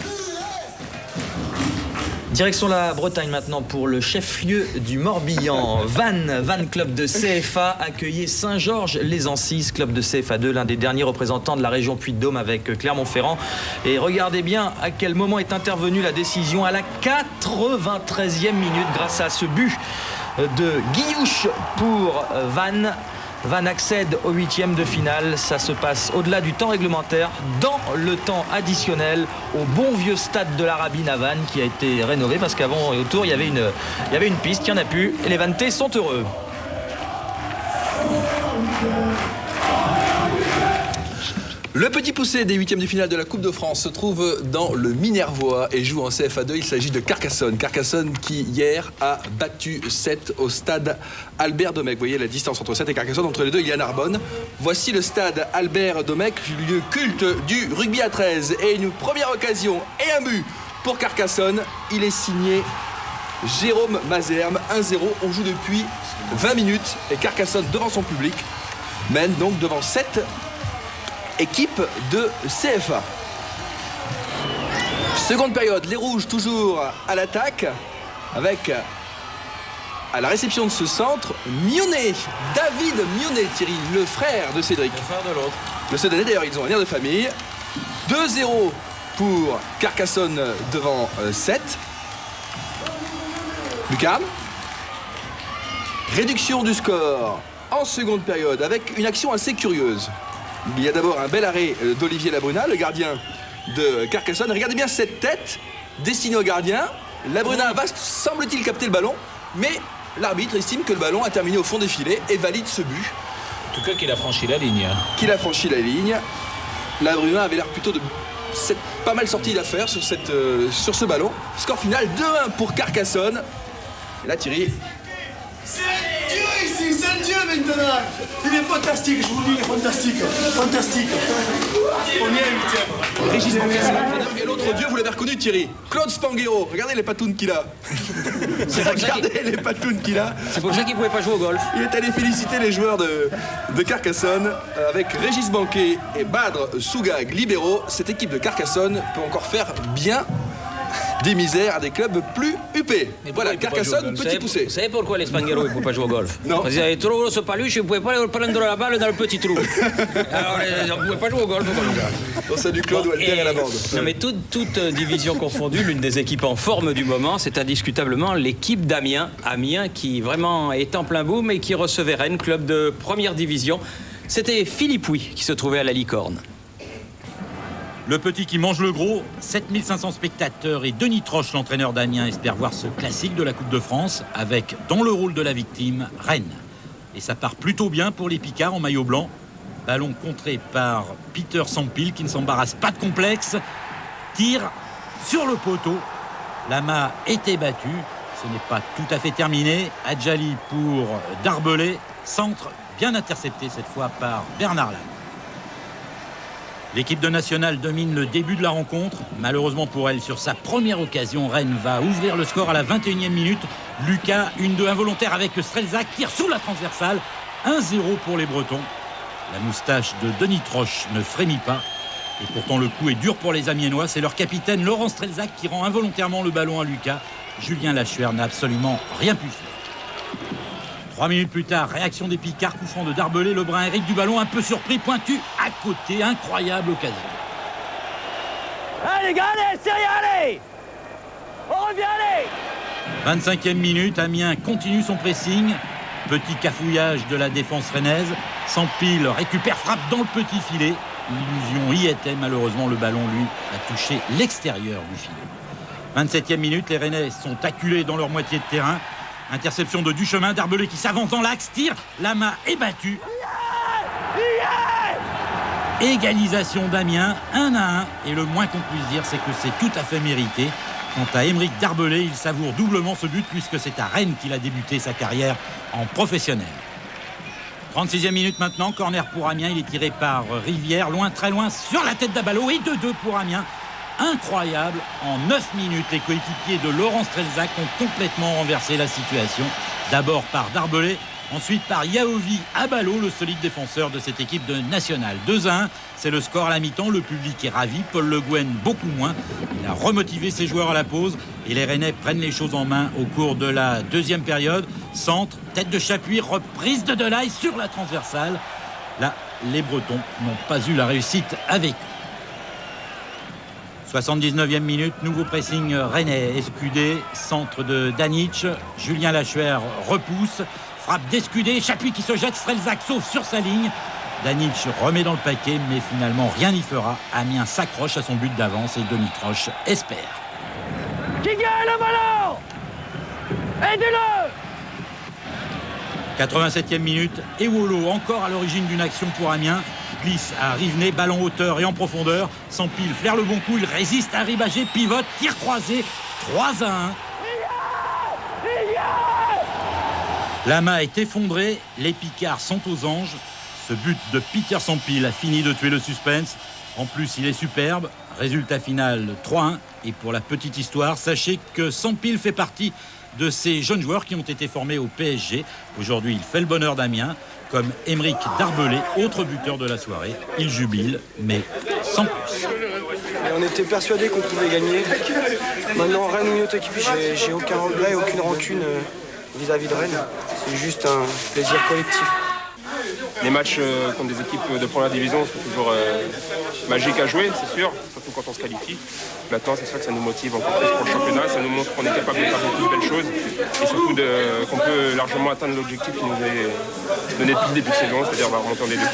Direction la Bretagne maintenant pour le chef-lieu du Morbihan. Vannes Club de CFA accueillait Saint-Georges-les-Ancises, club de CFA2, l'un des derniers représentants de la région Puy-de-Dôme avec Clermont-Ferrand. Et regardez bien à quel moment est intervenue la décision à la 93e minute grâce à ce but de Guillouche pour Vannes. Vannes accède au 8e de finale. Ça se passe au-delà du temps réglementaire, dans le temps additionnel, au bon vieux stade de la Rabine à Vannes qui a été rénové parce qu'avant et autour il y avait une piste, il n'y en a plus et les Vannetais sont heureux. Le petit poussé des 8e de finale de la Coupe de France se trouve dans le Minervois et joue en CFA2. Il s'agit de Carcassonne. Carcassonne qui hier a battu 7 au stade Albert Domecq. Vous voyez la distance entre 7 et Carcassonne. Entre les deux, il y a Narbonne. Voici le stade Albert Domecq, lieu culte du rugby à 13. Et une première occasion et un but pour Carcassonne. Il est signé Jérôme Mazerme. 1-0. On joue depuis 20 minutes et Carcassonne devant son public mène donc devant 7 équipe de CFA. Seconde période, les Rouges toujours à l'attaque avec à la réception de ce centre Mionnet, David Mionnet, Thierry, le frère de Cédric. Le frère de l'autre. Le Sedanais d'ailleurs, ils ont un air de famille. 2-0 pour Carcassonne devant 7. Lucarne. Réduction du score en seconde période avec une action assez curieuse. Il y a d'abord un bel arrêt d'Olivier Labruna, le gardien de Carcassonne. Regardez bien cette tête destinée au gardien. Labruna va, semble-t-il, capter le ballon, mais l'arbitre estime que le ballon a terminé au fond des filets et valide ce but. En tout cas, qu'il a franchi la ligne. Qu'il a franchi la ligne. Labruna avait l'air plutôt de pas mal sorti d'affaire sur ce ballon. Score final 2-1 pour Carcassonne. Et là, Thierry... C'est Dieu ici, c'est Dieu maintenant. Il est fantastique, je vous dis, il est fantastique. Fantastique. On y est 8e. Régis Banquet, c'est l'entraîneur. Et l'autre Dieu, vous l'avez reconnu, Thierry. Claude Spanghero. Regardez les patounes qu'il a. Regardez les patounes qu'il a. C'est pour ça qu'il ne pouvait pas jouer au golf. Il est allé féliciter les joueurs de Carcassonne avec Régis Banquet et Badr Sougag libéraux. Cette équipe de Carcassonne peut encore faire bien des misères à des clubs plus huppés. Voilà, Carcassonne, petit poussé. Vous savez pourquoi les Spanghero ne pouvaient pas jouer au golf? Non. Parce qu'ils avaient trop grosse paluche et ils ne pouvaient pas prendre la balle dans le petit trou. Alors, ils ne pouvaient pas jouer au golf comme ça. Dans ça du Claude, Walter et la bande. Non, mais toute division confondue, l'une des équipes en forme du moment, c'est indiscutablement l'équipe d'Amiens. Amiens qui vraiment est en plein boom et qui recevait Rennes, club de première division. C'était Philippe Huy qui se trouvait à la Licorne. Le petit qui mange le gros, 7500 spectateurs et Denis Troche, l'entraîneur d'Amiens, espère voir ce classique de la Coupe de France avec, dans le rôle de la victime, Rennes. Et ça part plutôt bien pour les Picards en maillot blanc. Ballon contré par Peter Sampil qui ne s'embarrasse pas de complexe. Tire sur le poteau. Lama était battu. Ce n'est pas tout à fait terminé. Adjali pour Darbelé. Centre bien intercepté cette fois par Bernard Lame. L'équipe de National domine le début de la rencontre. Malheureusement pour elle, sur sa première occasion, Rennes va ouvrir le score à la 21e minute. Lucas, 1-2 involontaire avec Strelzak, tire sous la transversale. 1-0 pour les Bretons. La moustache de Denis Troche ne frémit pas. Et pourtant le coup est dur pour les Amiénois. C'est leur capitaine Laurent Strelzak qui rend involontairement le ballon à Lucas. Julien Lachuer n'a absolument rien pu faire. 3 minutes plus tard, réaction des Picards, coup franc de Darbelé, Lebrun Eric du ballon un peu surpris, pointu à côté, incroyable occasion. Allez les gars, allez, sérieux, allez. On revient, allez. 25e minute, Amiens continue son pressing. Petit cafouillage de la défense rennaise. Sampil récupère, frappe dans le petit filet. L'illusion y était, malheureusement le ballon, lui, a touché l'extérieur du filet. 27e minute, les Rennais sont acculés dans leur moitié de terrain. Interception de Duchemin, Darbelé qui s'avance dans l'axe, tire, Lama est battu. Égalisation d'Amiens, 1-1. Et le moins qu'on puisse dire, c'est que c'est tout à fait mérité. Quant à Aymeric Darbelé, il savoure doublement ce but puisque c'est à Rennes qu'il a débuté sa carrière en professionnel. 36e minute maintenant, corner pour Amiens, il est tiré par Rivière, loin, très loin, sur la tête d'Abalo et 2-2 pour Amiens. Incroyable, en 9 minutes, les coéquipiers de Laurent Strelzak ont complètement renversé la situation. D'abord par Darbelé, ensuite par Yaovi Abalo, le solide défenseur de cette équipe de National. 2-1, c'est le score à la mi-temps, le public est ravi, Paul Le Guen beaucoup moins. Il a remotivé ses joueurs à la pause et les Rennais prennent les choses en main au cours de la deuxième période. Centre, tête de Chapuis, reprise de Delaye sur la transversale. Là, les Bretons n'ont pas eu la réussite avec eux. 79e minute, nouveau pressing rennais, Escudé, centre de Danic, Julien Lachuer repousse, frappe d'Escudé, Chapuis qui se jette, Strelzak sauve sur sa ligne, Danic remet dans le paquet, mais finalement rien n'y fera. Amiens s'accroche à son but d'avance et Denis Troche espère. Qui gagne le ballon? Aidez-le! 87e minute, Ewolo encore à l'origine d'une action pour Amiens. Glisse à Rivenet, ballon hauteur et en profondeur. S'empile, flaire le bon coup, il résiste à Ribagé, pivote, tir croisé, 3-1. Lama est effondré, les Picards sont aux anges. Ce but de Peter Sampil a fini de tuer le suspense. En plus, il est superbe. Résultat final 3-1. Et pour la petite histoire, sachez que Sampil fait partie de ces jeunes joueurs qui ont été formés au PSG. Aujourd'hui, il fait le bonheur d'Amiens, comme Aymeric Darbelé, autre buteur de la soirée. Il jubile, mais sans plus. Et on était persuadés qu'on pouvait gagner. Maintenant, Rennes ou une autre équipe, j'ai aucun regret, aucune rancune vis-à-vis de Rennes. C'est juste un plaisir collectif. Les matchs contre des équipes de première division sont toujours magiques à jouer, c'est sûr, surtout quand on se qualifie. Maintenant, c'est sûr que ça nous motive encore plus pour le championnat, ça nous montre qu'on est capable de faire beaucoup de belles choses et surtout qu'on peut largement atteindre l'objectif qui nous est donné depuis le début de saison, c'est-à-dire remonter en D2.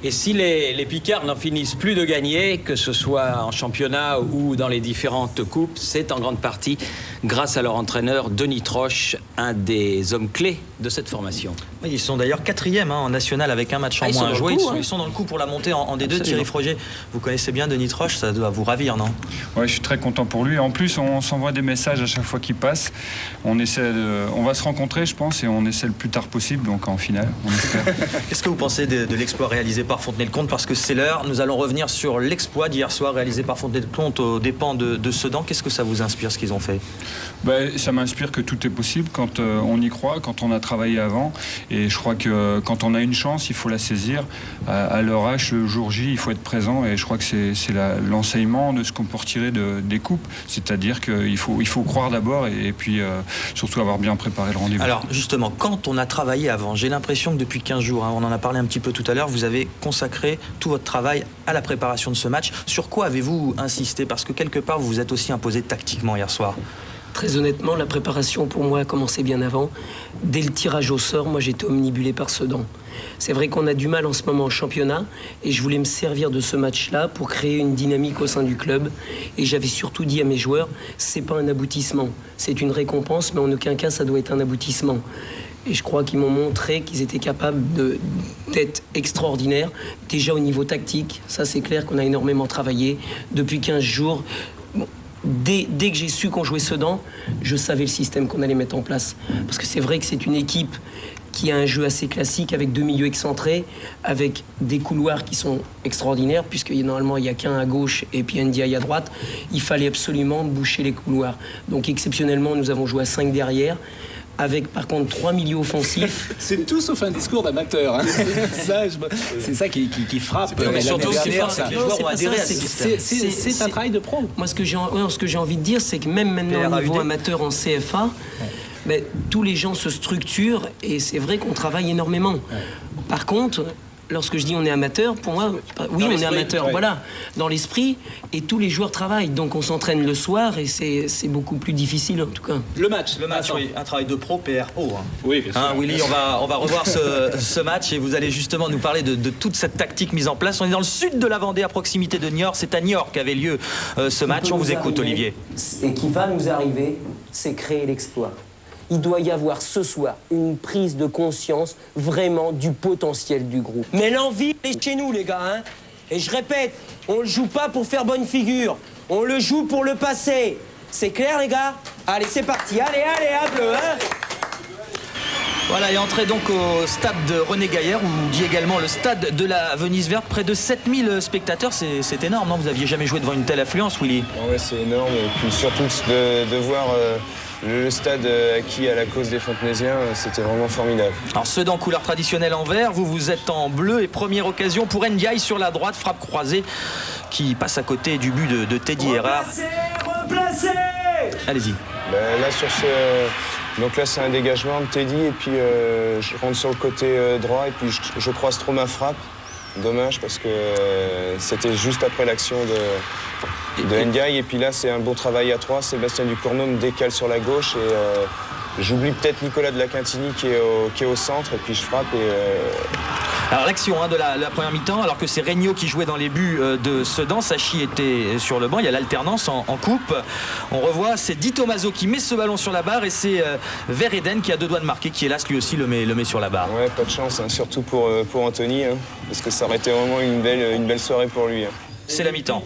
Et si les Picards n'en finissent plus de gagner, que ce soit en championnat ou dans les différentes coupes, c'est en grande partie grâce à leur entraîneur Denis Troche, un des hommes clés de cette formation. Oui, ils sont d'ailleurs 4e en national avec un match en moins à jouer. Ils sont dans le coup pour la montée en D2. Thierry Froger, vous connaissez bien Denis Troche, ça doit vous ravir, non? Ouais, je suis très content pour lui. En plus, on s'envoie des messages à chaque fois qu'il passe. On va se rencontrer, je pense, et on essaie le plus tard possible, donc en finale, on espère. Qu'est-ce que vous pensez de l'exploit réalisé par Fontenay-le-Comte? Parce que c'est l'heure. Nous allons revenir sur l'exploit d'hier soir réalisé par Fontenay-le-Comte aux dépens de Sedan. Qu'est-ce que ça vous inspire, ce qu'ils ont fait? Ça m'inspire que tout est possible quand on y croit, quand on a travaillé avant. Et je crois que quand on a une chance, il faut la saisir. À leur âge, le jour J, il faut être présent. Et je crois que c'est l'enseignement de ce qu'on peut retirer des coupes. C'est-à-dire qu'il faut croire d'abord et puis surtout avoir bien préparé le rendez-vous. Alors justement, quand on a travaillé avant, j'ai l'impression que depuis 15 jours, on en a parlé un petit peu tout à l'heure, vous avez consacré tout votre travail à la préparation de ce match. Sur quoi avez-vous insisté? Parce que quelque part, vous vous êtes aussi imposé tactiquement hier soir. Très honnêtement, la préparation pour moi a commencé bien avant. Dès le tirage au sort, moi j'étais omnibulé par Sedan. C'est vrai qu'on a du mal en ce moment au championnat et je voulais me servir de ce match-là pour créer une dynamique au sein du club. Et j'avais surtout dit à mes joueurs, c'est pas un aboutissement, c'est une récompense, mais en aucun cas ça doit être un aboutissement. Et je crois qu'ils m'ont montré qu'ils étaient capables d'être extraordinaires, déjà au niveau tactique. Ça c'est clair qu'on a énormément travaillé depuis 15 jours. Bon, Dès que j'ai su qu'on jouait Sedan, je savais le système qu'on allait mettre en place. Parce que c'est vrai que c'est une équipe qui a un jeu assez classique avec 2 milieux excentrés, avec des couloirs qui sont extraordinaires, puisque normalement il n'y a qu'un à gauche et puis Ndiaye à droite. Il fallait absolument boucher les couloirs. Donc exceptionnellement, nous avons joué à 5 derrière, avec par contre 3 milieux offensifs. C'est tout sauf un discours d'amateur. Hein. C'est ça qui frappe. Mais surtout, les joueurs ont adhéré à ce système. C'est un travail de pro. Moi, ce que j'ai envie de dire, c'est que même maintenant au niveau amateur en CFA, tous les gens se structurent et c'est vrai qu'on travaille énormément. Par contre, lorsque je dis on est amateur, pour moi, oui, on est amateur, voilà, dans l'esprit, et tous les joueurs travaillent, donc on s'entraîne le soir et c'est beaucoup plus difficile en tout cas. Le match, oui, un travail de pro PRO. Hein. Oui, bien sûr. Willy, on va revoir ce match et vous allez justement nous parler de toute cette tactique mise en place. On est dans le sud de la Vendée, à proximité de Niort. C'est à Niort qu'avait lieu ce match. On vous écoute, Olivier. Et qui va nous arriver, c'est créer l'exploit. il doit y avoir ce soir une prise de conscience vraiment du potentiel du groupe. Mais l'envie est chez nous, les gars, hein. Et je répète, on le joue pas pour faire bonne figure, on le joue pour le passé. C'est clair, les gars? Allez, c'est parti, allez, à bleu, hein. Voilà, et entrée donc au stade de René Gaillard, ou dit également le stade de la Venise Verte, près de 7000 spectateurs, c'est énorme, non? Vous n'aviez jamais joué devant une telle affluence, Willy? Ouais, c'est énorme, et puis surtout de voir le stade acquis à la cause des Fontenaisiens, c'était vraiment formidable. Alors Sedan, couleur traditionnelle en vert, vous êtes en bleu, et première occasion pour Ndiaye sur la droite, frappe croisée, qui passe à côté du but de Teddy Errard. Replacé. Allez-y. Là, sur donc là, c'est un dégagement de Teddy, et puis je rentre sur le côté droit, et puis je croise trop ma frappe. Dommage, parce que c'était juste après l'action de Ndiaye, et puis là, c'est un bon travail à 3. Sébastien Ducournau me décale sur la gauche, et j'oublie peut-être Nicolas de la Quintigny qui est au centre, et puis je frappe. Alors l'action de la première mi-temps, alors que c'est Regnault qui jouait dans les buts de Sedan, Sachi était sur le banc, il y a l'alternance en coupe. On revoit, c'est Di Tommaso qui met ce ballon sur la barre, et c'est Vereden qui a 2 doigts de marquer, qui hélas lui aussi le met sur la barre. Ouais, pas de chance, hein, surtout pour Anthony, hein, parce que ça aurait été vraiment une belle soirée pour lui. Hein. C'est la mi-temps.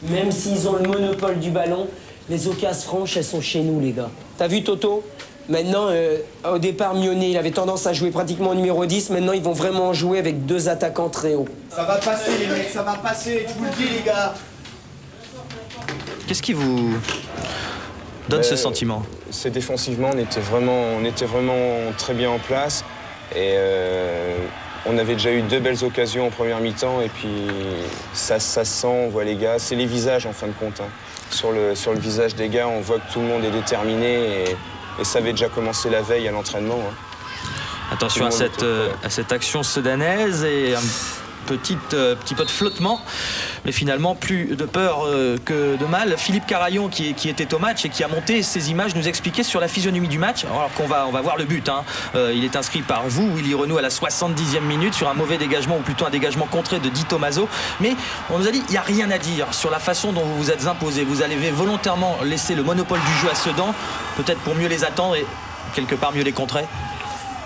Même s'ils ont le monopole du ballon, les occasions franches, elles sont chez nous, les gars. T'as vu, Toto? Maintenant, au départ, Mionnet, il avait tendance à jouer pratiquement au numéro 10. Maintenant, ils vont vraiment jouer avec 2 attaquants très hauts. Ça va passer, les mecs, ça va passer, je vous le dis, les gars. Qu'est-ce qui vous donne ce sentiment? C'est défensivement, on était vraiment très bien en place. Et on avait déjà eu 2 belles occasions en première mi-temps. Et puis, ça se sent, on voit les gars. C'est les visages, en fin de compte. Hein. Sur le visage des gars, on voit que tout le monde est déterminé. Et ça avait déjà commencé la veille à l'entraînement. Hein. Attention à cette action sedanaise et un petit peu de flottement. Mais finalement, plus de peur que de mal. Philippe Carayon, qui était au match et qui a monté ces images, nous expliquait sur la physionomie du match. Alors qu'on va voir le but. Hein. Il est inscrit par vous, Willy Renaud, à la 70e minute sur un mauvais dégagement, ou plutôt un dégagement contré de Di Tommaso. Mais on nous a dit, il n'y a rien à dire sur la façon dont vous vous êtes imposé. Vous avez volontairement laissé le monopole du jeu à Sedan, peut-être pour mieux les attendre et quelque part mieux les contrer.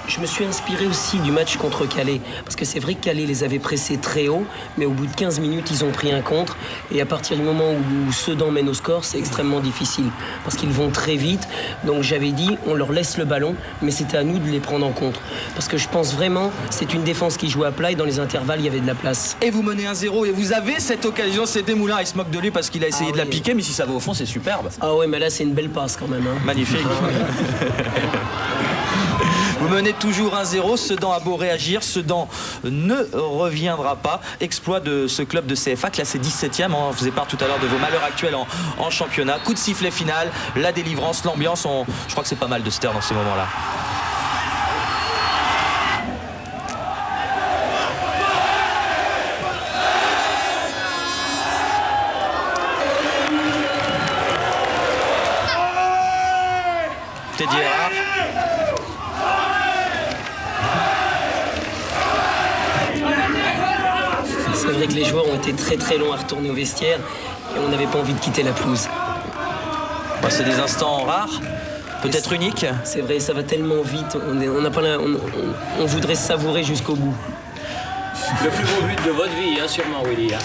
Je me suis inspiré aussi du match contre Calais, parce que c'est vrai que Calais les avait pressés très haut, mais au bout de 15 minutes, ils ont pris un contre, et à partir du moment où Sedan mène au score, c'est extrêmement difficile, parce qu'ils vont très vite. Donc j'avais dit, on leur laisse le ballon, mais c'était à nous de les prendre en compte, parce que je pense vraiment, c'est une défense qui joue à plat, et dans les intervalles, il y avait de la place. Et vous menez 1-0, et vous avez cette occasion, c'est Desmoulins, il se moque de lui parce qu'il a essayé de la piquer, mais si ça va au fond, c'est superbe. Ah ouais, mais là, c'est une belle passe quand même. Hein. Magnifique. Vous menez toujours 1-0, Sedan a beau réagir, Sedan ne reviendra pas. Exploit de ce club de CFA, classé 17e, on faisait part tout à l'heure de vos malheurs actuels en championnat. Coup de sifflet final, la délivrance, l'ambiance, je crois que c'est pas mal de se taire dans ces moments-là. Teddy Errard. C'est vrai que les joueurs ont été très très longs à retourner au vestiaire et on n'avait pas envie de quitter la pelouse. C'est des instants rares, peut-être uniques. C'est vrai, ça va tellement vite, on voudrait se savourer jusqu'au bout. Le plus beau but de votre vie, hein, sûrement, Willy. Hein.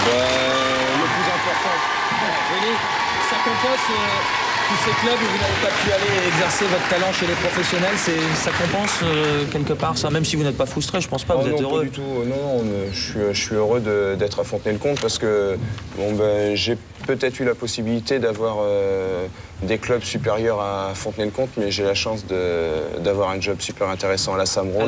Le plus important. Willy, ça compense tous ces clubs où vous n'avez pas pu aller exercer votre talent chez les professionnels, ça compense quelque part ça, même si vous n'êtes pas frustré, je pense pas, vous êtes heureux. Pas du tout, non, je suis heureux d'être à Fontenay-le-Comte parce que j'ai peut-être eu la possibilité d'avoir des clubs supérieurs à Fontenay-le-Comte, mais j'ai la chance d'avoir un job super intéressant à la Samro.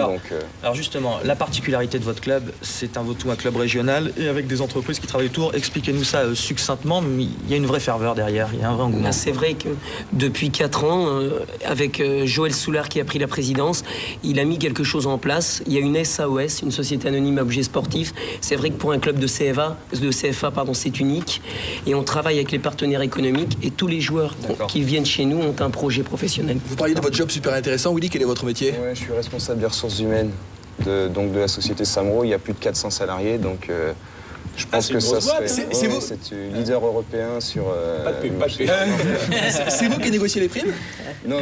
Alors justement, la particularité de votre club, c'est avant tout un club régional et avec des entreprises qui travaillent autour. Expliquez-nous ça succinctement, mais il y a une vraie ferveur derrière, il y a un vrai engouement. C'est vrai que depuis 4 ans, avec Joël Soulard qui a pris la présidence, il a mis quelque chose en place. Il y a une SAOS, une société anonyme à objet sportif. C'est vrai que pour un club de CFA, c'est unique. Et on travaille avec les partenaires économiques et tous les joueurs qui viennent chez nous ont un projet professionnel. Vous parliez de votre job super intéressant, Willy, quel est votre métier? Je suis responsable des ressources humaines de la société Samro. Il y a plus de 400 salariés, donc Je pense c'est que une ça grosse boîte, serait. hein. C'est Ouais, vous c'est leader européen sur. Pas de pub, pas de pub. C'est vous qui négociez les primes? Non.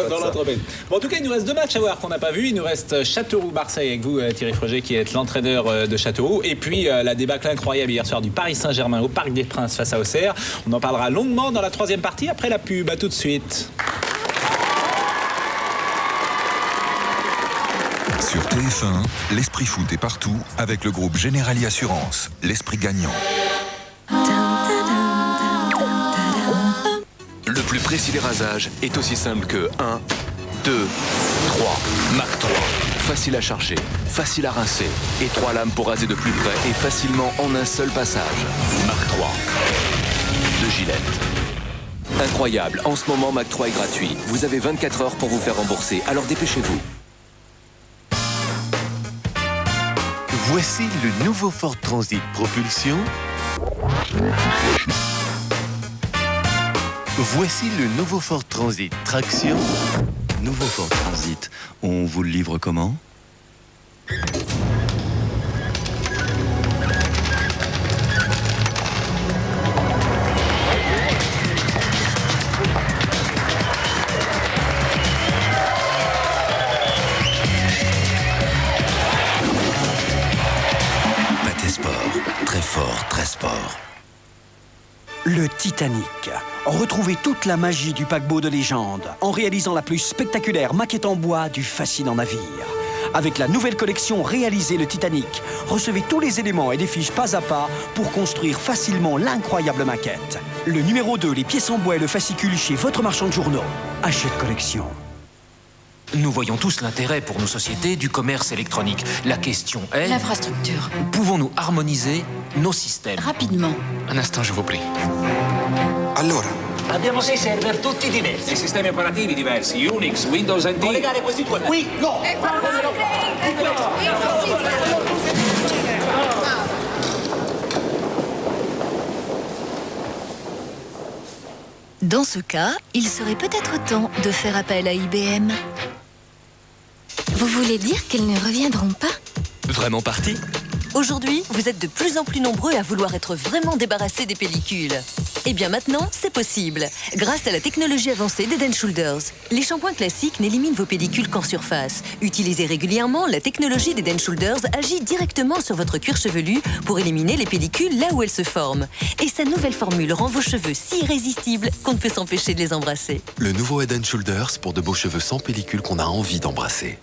Dans l'entreprise. Bon, en tout cas, il nous reste 2 matchs à voir qu'on n'a pas vu. Il nous reste Châteauroux-Marseille avec vous, Thierry Froger, qui est l'entraîneur de Châteauroux. Et puis la débâcle incroyable hier soir du Paris Saint-Germain au Parc des Princes face à Auxerre. On en parlera longuement dans la 3e partie après la pub. À tout de suite. Sur TF1, l'esprit foot est partout avec le groupe Generali Assurance, l'esprit gagnant. Le plus précis des rasages est aussi simple que 1, 2, 3. Mac 3. Facile à charger, facile à rincer et 3 lames pour raser de plus près et facilement en un seul passage. Mac 3. De Gillette. Incroyable, en ce moment Mac 3 est gratuit. Vous avez 24 heures pour vous faire rembourser, alors dépêchez-vous. Voici le nouveau Ford Transit Propulsion. Voici le nouveau Ford Transit Traction. Nouveau Ford Transit, on vous le livre comment ? Très fort, très sport. Le Titanic. Retrouvez toute la magie du paquebot de légende en réalisant la plus spectaculaire maquette en bois du fascinant navire. Avec la nouvelle collection Réaliser le Titanic, recevez tous les éléments et des fiches pas à pas pour construire facilement l'incroyable maquette. Le numéro 2, les pièces en bois et le fascicule chez votre marchand de journaux. Hachette Collection. Nous voyons tous l'intérêt pour nos sociétés du commerce électronique. La question est... L'infrastructure. Pouvons-nous harmoniser nos systèmes? Rapidement. Un instant, je vous prie. Allora. Abbiamo 6 server tutti diversi, sistemi operativi diversi, Unix, Windows NT. Collegare questi due qui? No! Dans ce cas, il serait peut-être temps de faire appel à IBM. Vous voulez dire qu'ils ne reviendront pas? Vraiment parti? Aujourd'hui, vous êtes de plus en plus nombreux à vouloir être vraiment débarrassés des pellicules. Et bien maintenant, c'est possible. Grâce à la technologie avancée d'Head & Shoulders. Les shampoings classiques n'éliminent vos pellicules qu'en surface. Utilisée régulièrement, la technologie d'Head & Shoulders agit directement sur votre cuir chevelu pour éliminer les pellicules là où elles se forment. Et sa nouvelle formule rend vos cheveux si irrésistibles qu'on ne peut s'empêcher de les embrasser. Le nouveau Head & Shoulders pour de beaux cheveux sans pellicule qu'on a envie d'embrasser.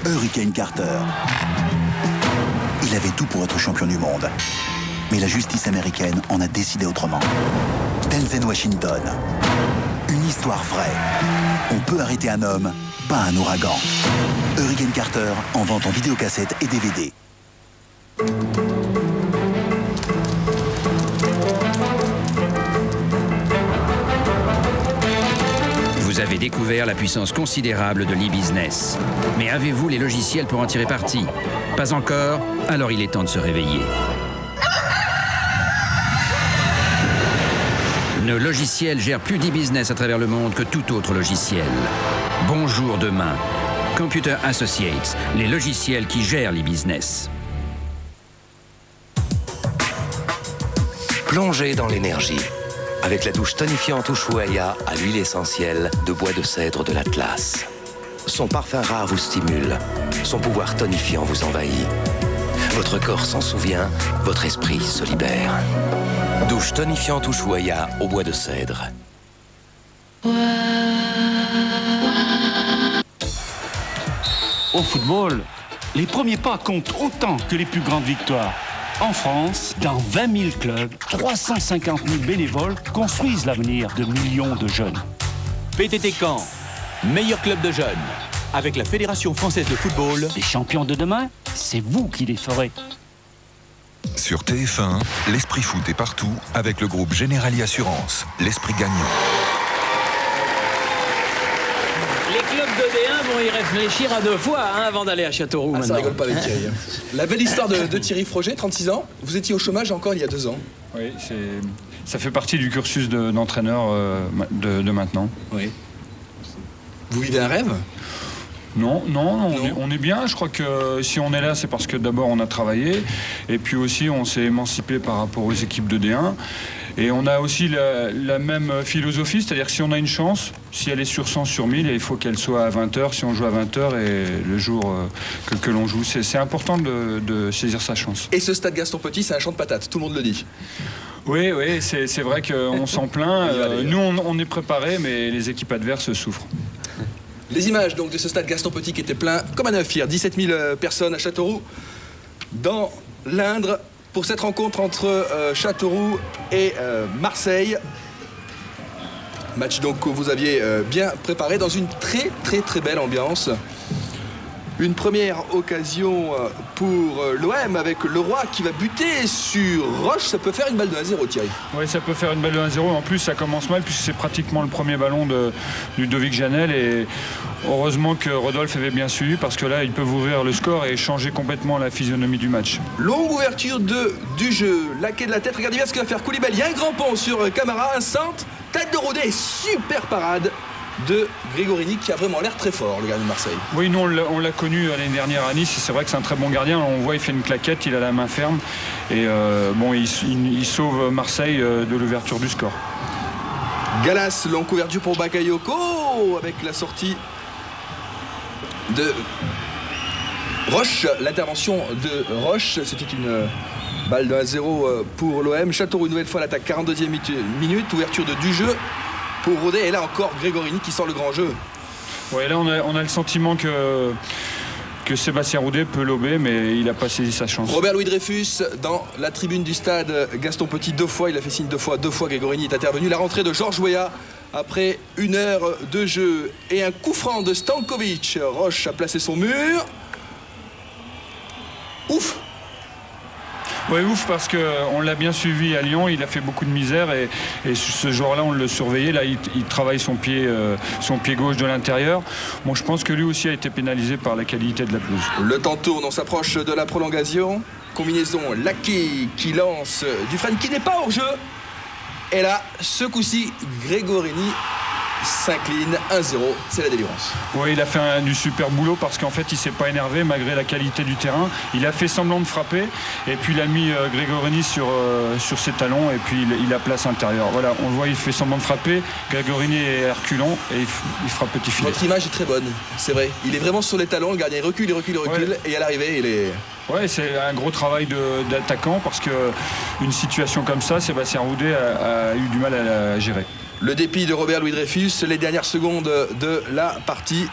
Hurricane Carter. Il avait tout pour être champion du monde. Mais la justice américaine en a décidé autrement. Denzel Washington. Une histoire vraie. On peut arrêter un homme, pas un ouragan. Hurricane Carter, en vente en vidéocassette et DVD. Vous avez découvert la puissance considérable de l'e-business. Mais avez-vous les logiciels pour en tirer parti? Pas encore? Alors il est temps de se réveiller. Nos logiciels gèrent plus d'e-business à travers le monde que tout autre logiciel. Bonjour demain. Computer Associates, les logiciels qui gèrent l'e-business. Plongez dans l'énergie. Avec la douche tonifiante Ushuaïa à l'huile essentielle de bois de cèdre de l'Atlas. Son parfum rare vous stimule. Son pouvoir tonifiant vous envahit. Votre corps s'en souvient, votre esprit se libère. Douche tonifiante Ushuaïa au bois de cèdre. Au football, les premiers pas comptent autant que les plus grandes victoires. En France, dans 20 000 clubs, 350 000 bénévoles construisent l'avenir de millions de jeunes. PTT Caen, meilleur club de jeunes. Avec la Fédération française de football. Les champions de demain, c'est vous qui les ferez. Sur TF1, l'esprit foot est partout avec le groupe Generali Assurance, l'esprit gagnant. Les clubs de D1 vont y réfléchir à 2 fois avant d'aller à Châteauroux. Ça rigole pas avec Thierry. La belle histoire de Thierry Froger, 36 ans. Vous étiez au chômage encore il y a 2 ans. Oui, ça fait partie du cursus d'entraîneur de maintenant. Oui. Vous vivez un rêve? Non, on est bien. Je crois que si on est là, c'est parce que d'abord on a travaillé et puis aussi on s'est émancipé par rapport aux équipes de D1. Et on a aussi la même philosophie, c'est-à-dire que si on a une chance, si elle est sur 100 sur 1000, il faut qu'elle soit à 20h, si on joue à 20h et le jour que l'on joue. C'est important de saisir sa chance. Et ce stade Gaston Petit, c'est un champ de patates, tout le monde le dit. Oui, c'est vrai qu'on s'en plaint. Nous, on est préparés, mais les équipes adverses souffrent. Les images donc de ce stade Gaston Petit qui était plein comme un œuf hier, 17 000 personnes à Châteauroux, dans l'Indre, pour cette rencontre entre Châteauroux et Marseille. Match donc que vous aviez bien préparé dans une très belle ambiance. Une première occasion pour l'OM avec Leroy qui va buter sur Roche. Ça peut faire une balle de 1-0, Thierry. Oui, ça peut faire une balle de 1-0. En plus, ça commence mal puisque c'est pratiquement le premier ballon de Ludovic Janel. Et heureusement que Rodolphe avait bien suivi parce que là, ils peuvent ouvrir le score et changer complètement la physionomie du match. Longue ouverture du jeu. Laqué de la tête. Regardez bien ce que va faire Koulibaly. Il y a un grand pont sur Camara, un centre. Tête de Roudet et super parade de Grégorini qui a vraiment l'air très fort, le gardien de Marseille. Oui, nous on l'a connu l'année dernière à Nice, c'est vrai que c'est un très bon gardien, on voit il fait une claquette, il a la main ferme et il sauve Marseille de l'ouverture du score. Galas, longue ouverture pour Bakayoko avec la sortie de Roche, l'intervention de Roche, c'était une balle de 1-0 pour l'OM. Châteauroux une nouvelle fois l'attaque, 42e minute, ouverture du jeu pour Rodet, et là encore Grégorini qui sort le grand jeu. Ouais, là on a le sentiment que Sébastien Roudet peut lober, mais il n'a pas saisi sa chance. Robert Louis Dreyfus dans la tribune du stade Gaston Petit, deux fois, il a fait signe deux fois Grégorini est intervenu. La rentrée de Georges Weah après 1 heure de jeu et un coup franc de Stankovic. Roche a placé son mur. Ouf! Oui, ouf, parce qu'on l'a bien suivi à Lyon, il a fait beaucoup de misère et ce jour-là, on le surveillait. Là, il travaille son pied gauche de l'intérieur. Bon, je pense que lui aussi a été pénalisé par la qualité de la pelouse. Le temps tourne, on s'approche de la prolongation. Combinaison Laqué qui lance Dufresne qui n'est pas hors jeu. Et là, ce coup-ci, Grégorini s'incline 1-0, c'est la délivrance. Oui, il a fait du super boulot parce qu'en fait il s'est pas énervé malgré la qualité du terrain. Il a fait semblant de frapper et puis il a mis Grégorini sur ses talons et puis il a place intérieure. Voilà, on le voit, il fait semblant de frapper. Grégorini est reculant et il frappe petit filet. Votre image est très bonne, c'est vrai. Il est vraiment sur les talons, le gardien il recule ouais. Et à l'arrivée il est... Ouais, c'est un gros travail d'attaquant parce qu'une situation comme ça, Sébastien Roudet a eu du mal à la gérer. Le dépit de Robert Louis Dreyfus, les dernières secondes de la partie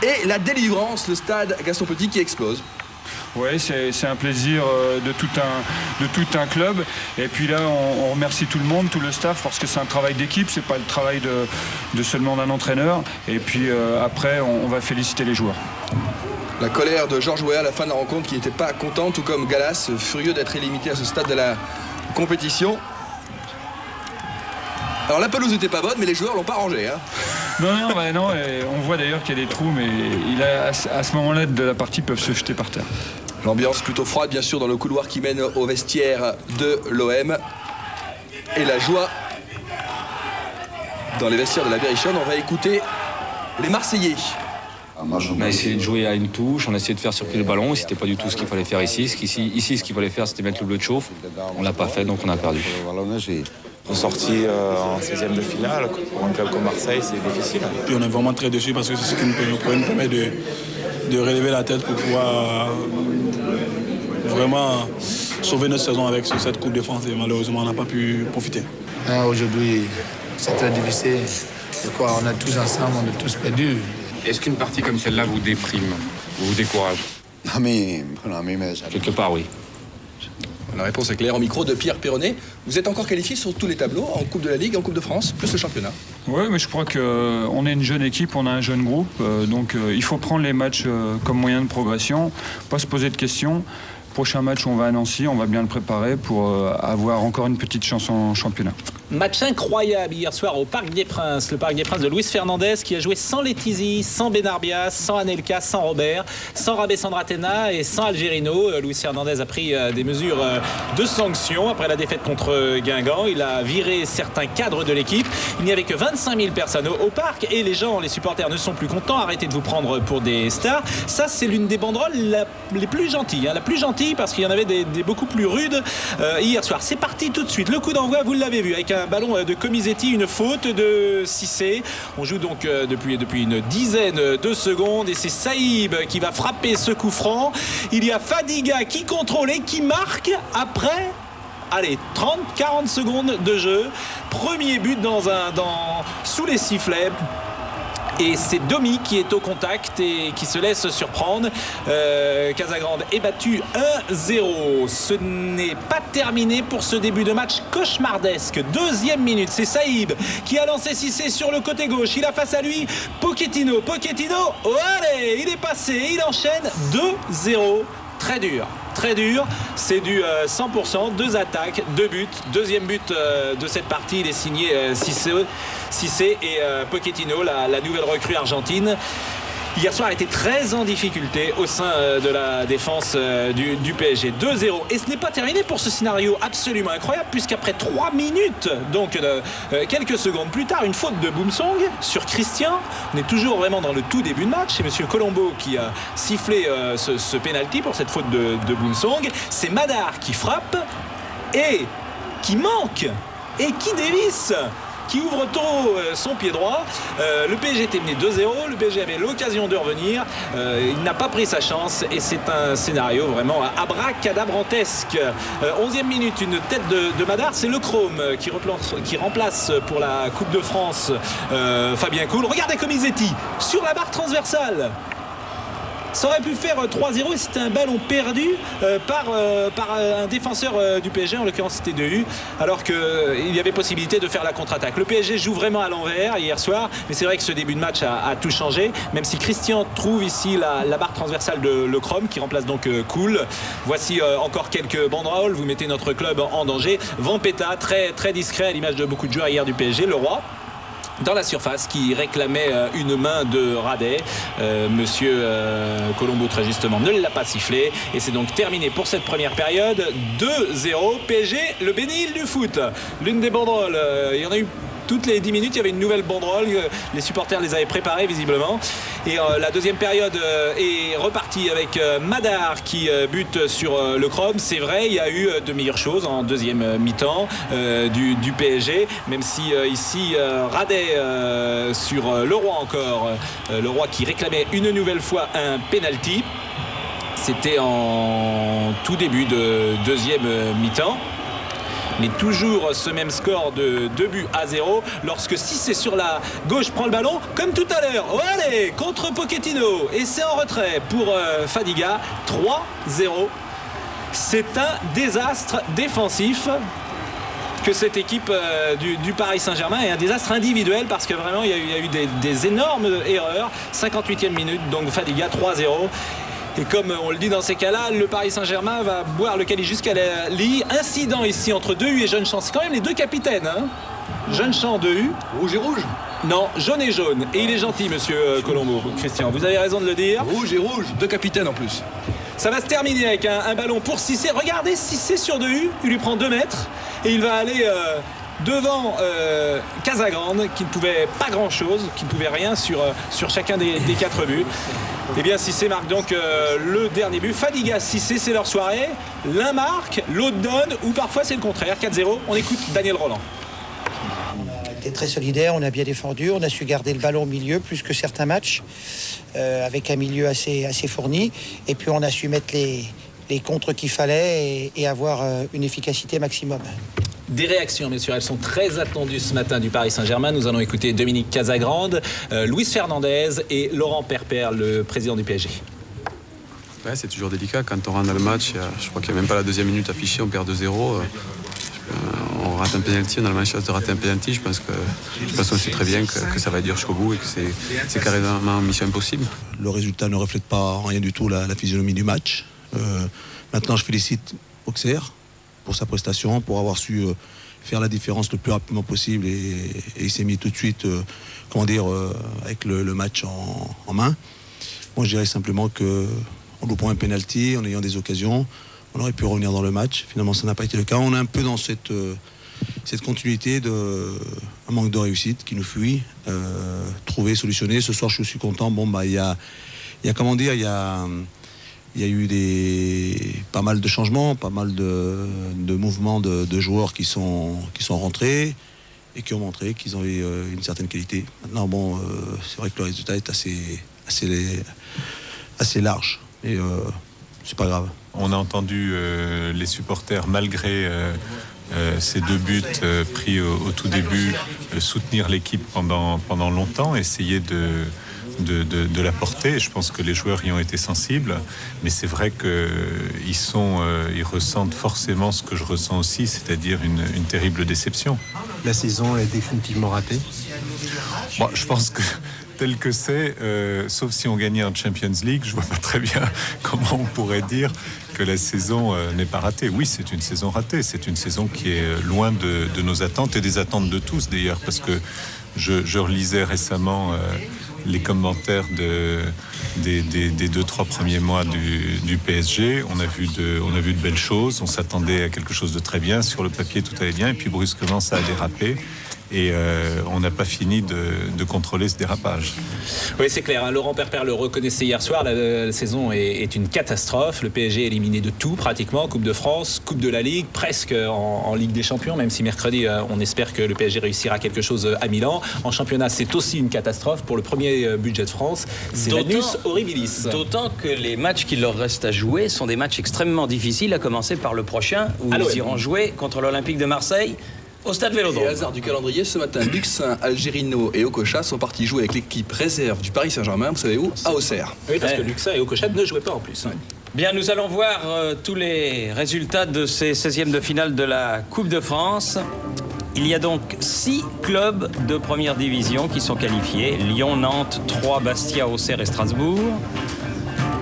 et la délivrance, le stade Gaston Petit qui explose. Oui, c'est un plaisir de tout un club. Et puis là, on remercie tout le monde, tout le staff, parce que c'est un travail d'équipe, c'est pas le travail de seulement d'un entraîneur. Et puis après, on va féliciter les joueurs. La colère de Georges Weah à la fin de la rencontre qui n'était pas content, tout comme Galas, furieux d'être illimité à ce stade de la compétition. Alors la pelouse n'était pas bonne, mais les joueurs l'ont pas rangée. Hein. Non, on voit d'ailleurs qu'il y a des trous, mais à ce moment-là de la partie, ils peuvent se jeter par terre. L'ambiance plutôt froide, bien sûr, dans le couloir qui mène au vestiaire de l'OM. Et la joie dans les vestiaires de la Berrichonne. On va écouter les Marseillais. On a essayé de jouer à une touche, on a essayé de faire circuler le ballon, et c'était pas du tout ce qu'il fallait faire ici. Ici, ce qu'il fallait faire, c'était mettre le bleu de chauffe. On l'a pas fait, donc on a perdu. Sorti en 16e de finale, pour un club comme Marseille, c'est difficile. Puis on est vraiment très déçus parce que c'est ce qui nous permet de relever la tête pour pouvoir vraiment sauver notre saison avec cette Coupe de France et malheureusement on n'a pas pu profiter. Aujourd'hui, c'est très difficile. On a tous ensemble, on a tous perdu. Est-ce qu'une partie comme celle-là vous déprime, vous décourage? Quelque part, oui. La réponse est claire au micro de Pierre Perronnet. Vous êtes encore qualifié sur tous les tableaux, en Coupe de la Ligue, en Coupe de France, plus le championnat. Oui, mais je crois qu'on est une jeune équipe, on a un jeune groupe. Donc il faut prendre les matchs comme moyen de progression, pas se poser de questions. prochain match où on va à Nancy, on va bien le préparer pour avoir encore une petite chance en championnat. Match incroyable hier soir au Parc des Princes. Le Parc des Princes de Luis Fernandez qui a joué sans Letizy, sans Benarbias, sans Anelka, sans Robert, sans Rabé Sandratena et sans Algerino. Luis Fernandez a pris des mesures de sanction après la défaite contre Guingamp. Il a viré certains cadres de l'équipe. Il n'y avait que 25 000 personnes au parc et les supporters ne sont plus contents. Arrêtez de vous prendre pour des stars. Ça, c'est l'une des banderoles les plus gentilles. La plus gentille parce qu'il y en avait des beaucoup plus rudes hier soir. C'est parti tout de suite. Le coup d'envoi, vous l'avez vu, avec un ballon de Comisetti, une faute de Cissé. On joue donc depuis une dizaine de secondes et c'est Saïb qui va frapper ce coup franc. Il y a Fadiga qui contrôle et qui marque après 30-40 secondes de jeu. Premier but sous les sifflets. Et c'est Domi qui est au contact et qui se laisse surprendre. Casagrande est battu 1-0. Ce n'est pas terminé pour ce début de match cauchemardesque. Deuxième minute, c'est Saïb qui a lancé Cissé sur le côté gauche. Il a face à lui Pochettino. Allez, il est passé, il enchaîne 2-0. Très dur, c'est du 100%, 2 attaques, 2 buts. Deuxième but de cette partie, il est signé Cissé et Pochettino, la nouvelle recrue argentine. Hier soir, était très en difficulté au sein de la défense du PSG. 2-0. Et ce n'est pas terminé pour ce scénario absolument incroyable, puisqu'après 3 minutes, donc quelques secondes plus tard, une faute de Boumsong sur Christian. On est toujours vraiment dans le tout début de match. C'est M. Colombo qui a sifflé ce pénalty pour cette faute de Boumsong. C'est Madar qui frappe et qui manque et qui dévisse, qui ouvre tôt son pied droit. Le PSG était mené 2-0, le PSG avait l'occasion de revenir, il n'a pas pris sa chance et c'est un scénario vraiment abracadabrantesque. 11e minute, une tête de Madar, c'est le Chrome qui remplace pour la Coupe de France Fabien Cool. Regardez Comisetti sur la barre transversale. Ça aurait pu faire 3-0 et c'était un ballon perdu par un défenseur du PSG, en l'occurrence c'était Dehu, alors qu'il y avait possibilité de faire la contre-attaque. Le PSG joue vraiment à l'envers hier soir, mais c'est vrai que ce début de match a tout changé, même si Christian trouve ici la barre transversale de Le Chrome qui remplace donc Cool. Voici encore quelques banderoles, vous mettez notre club en danger. Vampeta, très, très discret à l'image de beaucoup de joueurs hier du PSG. Le Roi dans la surface qui réclamait une main de Radet. Monsieur Colombo très justement ne l'a pas sifflé et c'est donc terminé pour cette première période. 2-0 PSG, le bénil du foot. L'une des banderoles, il y en a eu toutes les 10 minutes, il y avait une nouvelle banderole. Les supporters les avaient préparées visiblement. Et la deuxième période est repartie avec Madar qui bute sur le Chrome. C'est vrai, il y a eu de meilleures choses en deuxième mi-temps du PSG. Même si ici, Radet sur Le Roi encore. Le Roi qui réclamait une nouvelle fois un penalty. C'était en tout début de deuxième mi-temps. Mais toujours ce même score de 2-0 lorsque Cissé sur la gauche prend le ballon comme tout à l'heure. Oh, allez, contre Pochettino et c'est en retrait pour Fadiga. 3-0. C'est un désastre défensif que cette équipe du Paris Saint-Germain, est un désastre individuel parce que vraiment il y a eu des énormes erreurs. 58e minute, donc Fadiga 3-0. Et comme on le dit dans ces cas-là, le Paris Saint-Germain va boire le Cali jusqu'à la lie. Incident ici entre Dehu et Jeune-Champ. C'est quand même les deux capitaines. Hein. Jeune-Champ, Dehu. Rouge et rouge. Non, jaune et jaune. Et il est gentil, monsieur Colombo. Christian, vous avez raison de le dire. Rouge et rouge. Deux capitaines en plus. Ça va se terminer avec un ballon pour Cissé. Regardez Cissé sur Dehu. Il lui prend 2 mètres. Et il va aller devant Casagrande, qui ne pouvait pas grand-chose, qui ne pouvait rien sur chacun des 4 buts. Eh bien, Cissé marque donc le dernier but. Fadiga, Cissé, c'est leur soirée. L'un marque, l'autre donne, ou parfois c'est le contraire. 4-0. On écoute Daniel Roland. On a été très solidaire, on a bien défendu, on a su garder le ballon au milieu plus que certains matchs, avec un milieu assez fourni. Et puis on a su mettre les contres qu'il fallait et avoir une efficacité maximum. Des réactions, messieurs, elles sont très attendues ce matin du Paris Saint-Germain. Nous allons écouter Dominique Casagrande, Luis Fernandez et Laurent Perper, le président du PSG. Ouais, c'est toujours délicat quand on rentre dans le match. Je crois qu'il n'y a même pas la deuxième minute affichée, on perd 2-0. On rate un penalty, on a la même chance de rater un penalty. Je pense qu'on sait très bien que ça va être dur jusqu'au bout et que c'est carrément mission impossible. Le résultat ne reflète pas rien du tout la physionomie du match. Maintenant, je félicite Auxerre pour sa prestation, pour avoir su faire la différence le plus rapidement possible et il s'est mis tout de suite, avec le match en main. Moi, je dirais simplement qu'en loupant un penalty, en ayant des occasions, on aurait pu revenir dans le match. Finalement, ça n'a pas été le cas. On est un peu dans cette continuité un manque de réussite qui nous fuit, trouver, solutionner. Ce soir, je suis content. Bon, il y a eu pas mal de changements, pas mal de mouvements de joueurs qui sont rentrés et qui ont montré qu'ils ont eu une certaine qualité. Maintenant, c'est vrai que le résultat est assez large, et c'est pas grave. On a entendu les supporters, malgré ces 2 buts pris au tout début, soutenir l'équipe pendant longtemps, essayer de la porter. Je pense que les joueurs y ont été sensibles, mais c'est vrai qu'ils ressentent forcément ce que je ressens aussi, c'est-à-dire une terrible déception. La saison est définitivement ratée. Bon, je pense que tel que c'est, sauf si on gagnait en Champions League, je vois pas très bien comment on pourrait dire que la saison n'est pas ratée. Oui, c'est une saison ratée, c'est une saison qui est loin de nos attentes et des attentes de tous d'ailleurs, parce que je relisais récemment les commentaires des 2-3 premiers mois du PSG. On a vu de belles choses, on s'attendait à quelque chose de très bien, sur le papier tout allait bien, et puis brusquement ça a dérapé. Et on n'a pas fini de contrôler ce dérapage. Oui, c'est clair, hein. Laurent Perper le reconnaissait hier soir, la saison est une catastrophe. Le PSG est éliminé de tout pratiquement, Coupe de France, Coupe de la Ligue, presque en Ligue des Champions, même si mercredi on espère que le PSG réussira quelque chose à Milan. En championnat, c'est aussi une catastrophe pour le premier budget de France. C'est l'annus horribilis. D'autant que les matchs qu'il leur reste à jouer sont des matchs extrêmement difficiles, à commencer par le prochain, où ils iront jouer contre l'Olympique de Marseille au Stade Vélodrome. Et hasard du calendrier, ce matin, Luxin, Algerino et Okocha sont partis jouer avec l'équipe réserve du Paris Saint-Germain, vous savez où? À Auxerre. Oui, parce que Luxin et Okocha ne jouaient pas en plus. Bien, nous allons voir tous les résultats de ces 16e de finale de la Coupe de France. Il y a donc 6 clubs de première division qui sont qualifiés. Lyon, Nantes, Troyes, Bastia, Auxerre et Strasbourg.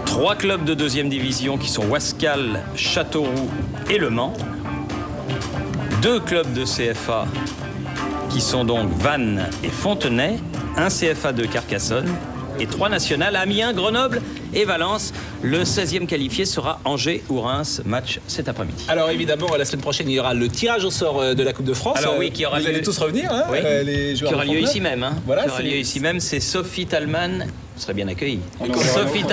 3 clubs de deuxième division qui sont Wascal, Châteauroux et Le Mans. 2 clubs de CFA qui sont donc Vannes et Fontenay, un CFA de Carcassonne et 3 nationales, Amiens, Grenoble et Valence. Le 16e qualifié sera Angers ou Reims, match cet après-midi. Alors évidemment, la semaine prochaine, il y aura le tirage au sort de la Coupe de France. Alors oui, qui aura vous allez tous revenir, hein, oui, les joueurs qui aura lieu ici même. Hein. Voilà, qui aura lieu ici même, c'est Sophie Talman. Vous serez bien accueillis. Sophie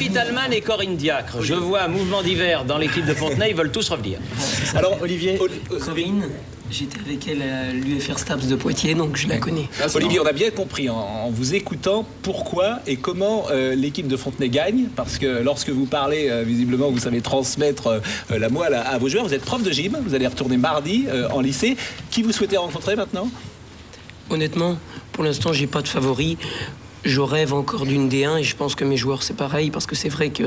Talman et Corinne Diacre. Je vois un mouvement divers dans l'équipe de Fontenay, ils veulent tous revenir. Alors Olivier, Corinne, j'étais avec elle à l'UFR Staps de Poitiers, donc je la connais. Olivier, on a bien compris en vous écoutant pourquoi et comment l'équipe de Fontenay gagne, parce que lorsque vous parlez, visiblement vous savez transmettre la moelle à vos joueurs. Vous êtes prof de gym, vous allez retourner mardi en lycée. Qui vous souhaitez rencontrer maintenant? Honnêtement, pour l'instant, j'ai pas de favori. Je rêve encore d'une D1 et je pense que mes joueurs, c'est pareil, parce que c'est vrai que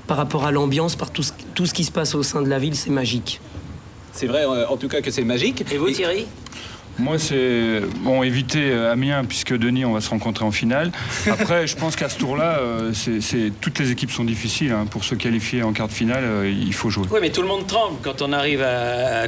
par rapport à l'ambiance, par tout ce qui se passe au sein de la ville, c'est magique. C'est vrai, en tout cas, que c'est magique. Et vous, Thierry? Moi, c'est éviter Amiens, puisque Denis, on va se rencontrer en finale. Après, je pense qu'à ce tour-là, toutes les équipes sont difficiles. Hein. Pour se qualifier en quart de finale, il faut jouer. Oui, mais tout le monde tremble quand on arrive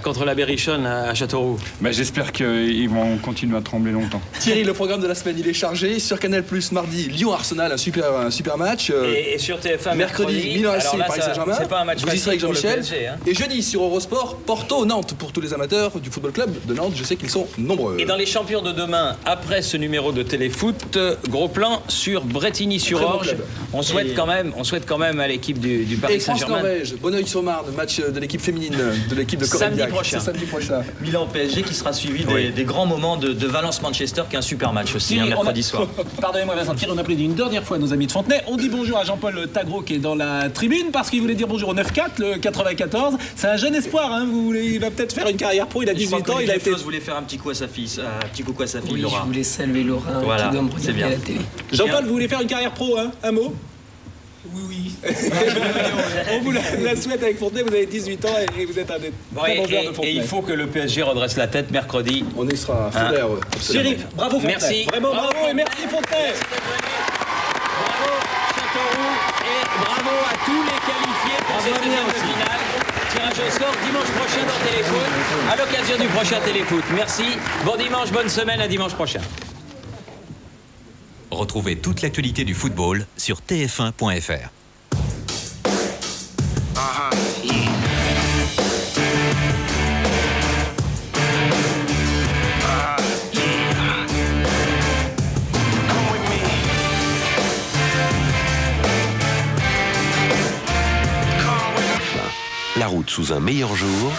contre la Berrichonne à Châteauroux. Ben, j'espère qu'ils vont continuer à trembler longtemps. Thierry, le programme de la semaine, il est chargé. Sur Canal+, mardi, Lyon-Arsenal, un super match. Et sur TF1, mercredi, Milan-AC, Paris Saint-Germain. C'est pas un match facile avec Jean-Michel. Hein. Et jeudi, sur Eurosport, Porto-Nantes. Pour tous les amateurs du football club de Nantes, je sais qu'ils sont nombreux. Et dans les champions de demain, après ce numéro de téléfoot, gros plan sur Brétigny-sur-Orge. On souhaite quand même à l'équipe du Paris Saint-Germain. Et France-Norvège, Bonneuil-sur-Marne, match de l'équipe féminine, de l'équipe de Corinne Diacre. Samedi prochain. Milan-PSG qui sera suivi des grands moments de Valence-Manchester, qui est un super match aussi, mercredi soir. Pardonnez-moi Vincent, Thierry, on applaudit une dernière fois nos amis de Fontenay. On dit bonjour à Jean-Paul Tagro qui est dans la tribune parce qu'il voulait dire bonjour au 9-4, le 94. C'est un jeune espoir, hein. Il va peut-être faire une carrière pro, il a 18 ans. Il voulait faire un petit coup à sa fille. Oui, Laura. Je voulais saluer Laura voilà, qui doit me regarder à la télé. Jean-Paul, vous voulez faire une carrière pro, hein? Un mot? Oui. On vous la souhaite avec Fontenay, vous avez 18 ans et vous êtes un des très bons joueurs de Fontenay. Et il faut que le PSG redresse la tête mercredi. On y sera fiers. Shérif, bravo Fontenay. Merci. Vraiment bravo et merci Fontenay. Bravo. Châteauroux et bravo à tous les qualifiés pour cette deuxième finale. Tirage au sort dimanche prochain dans Téléfoot, à l'occasion du prochain Téléfoot. Merci, bon dimanche, bonne semaine, à dimanche prochain. Retrouvez toute l'actualité du football sur tf1.fr. La route sous un meilleur jour.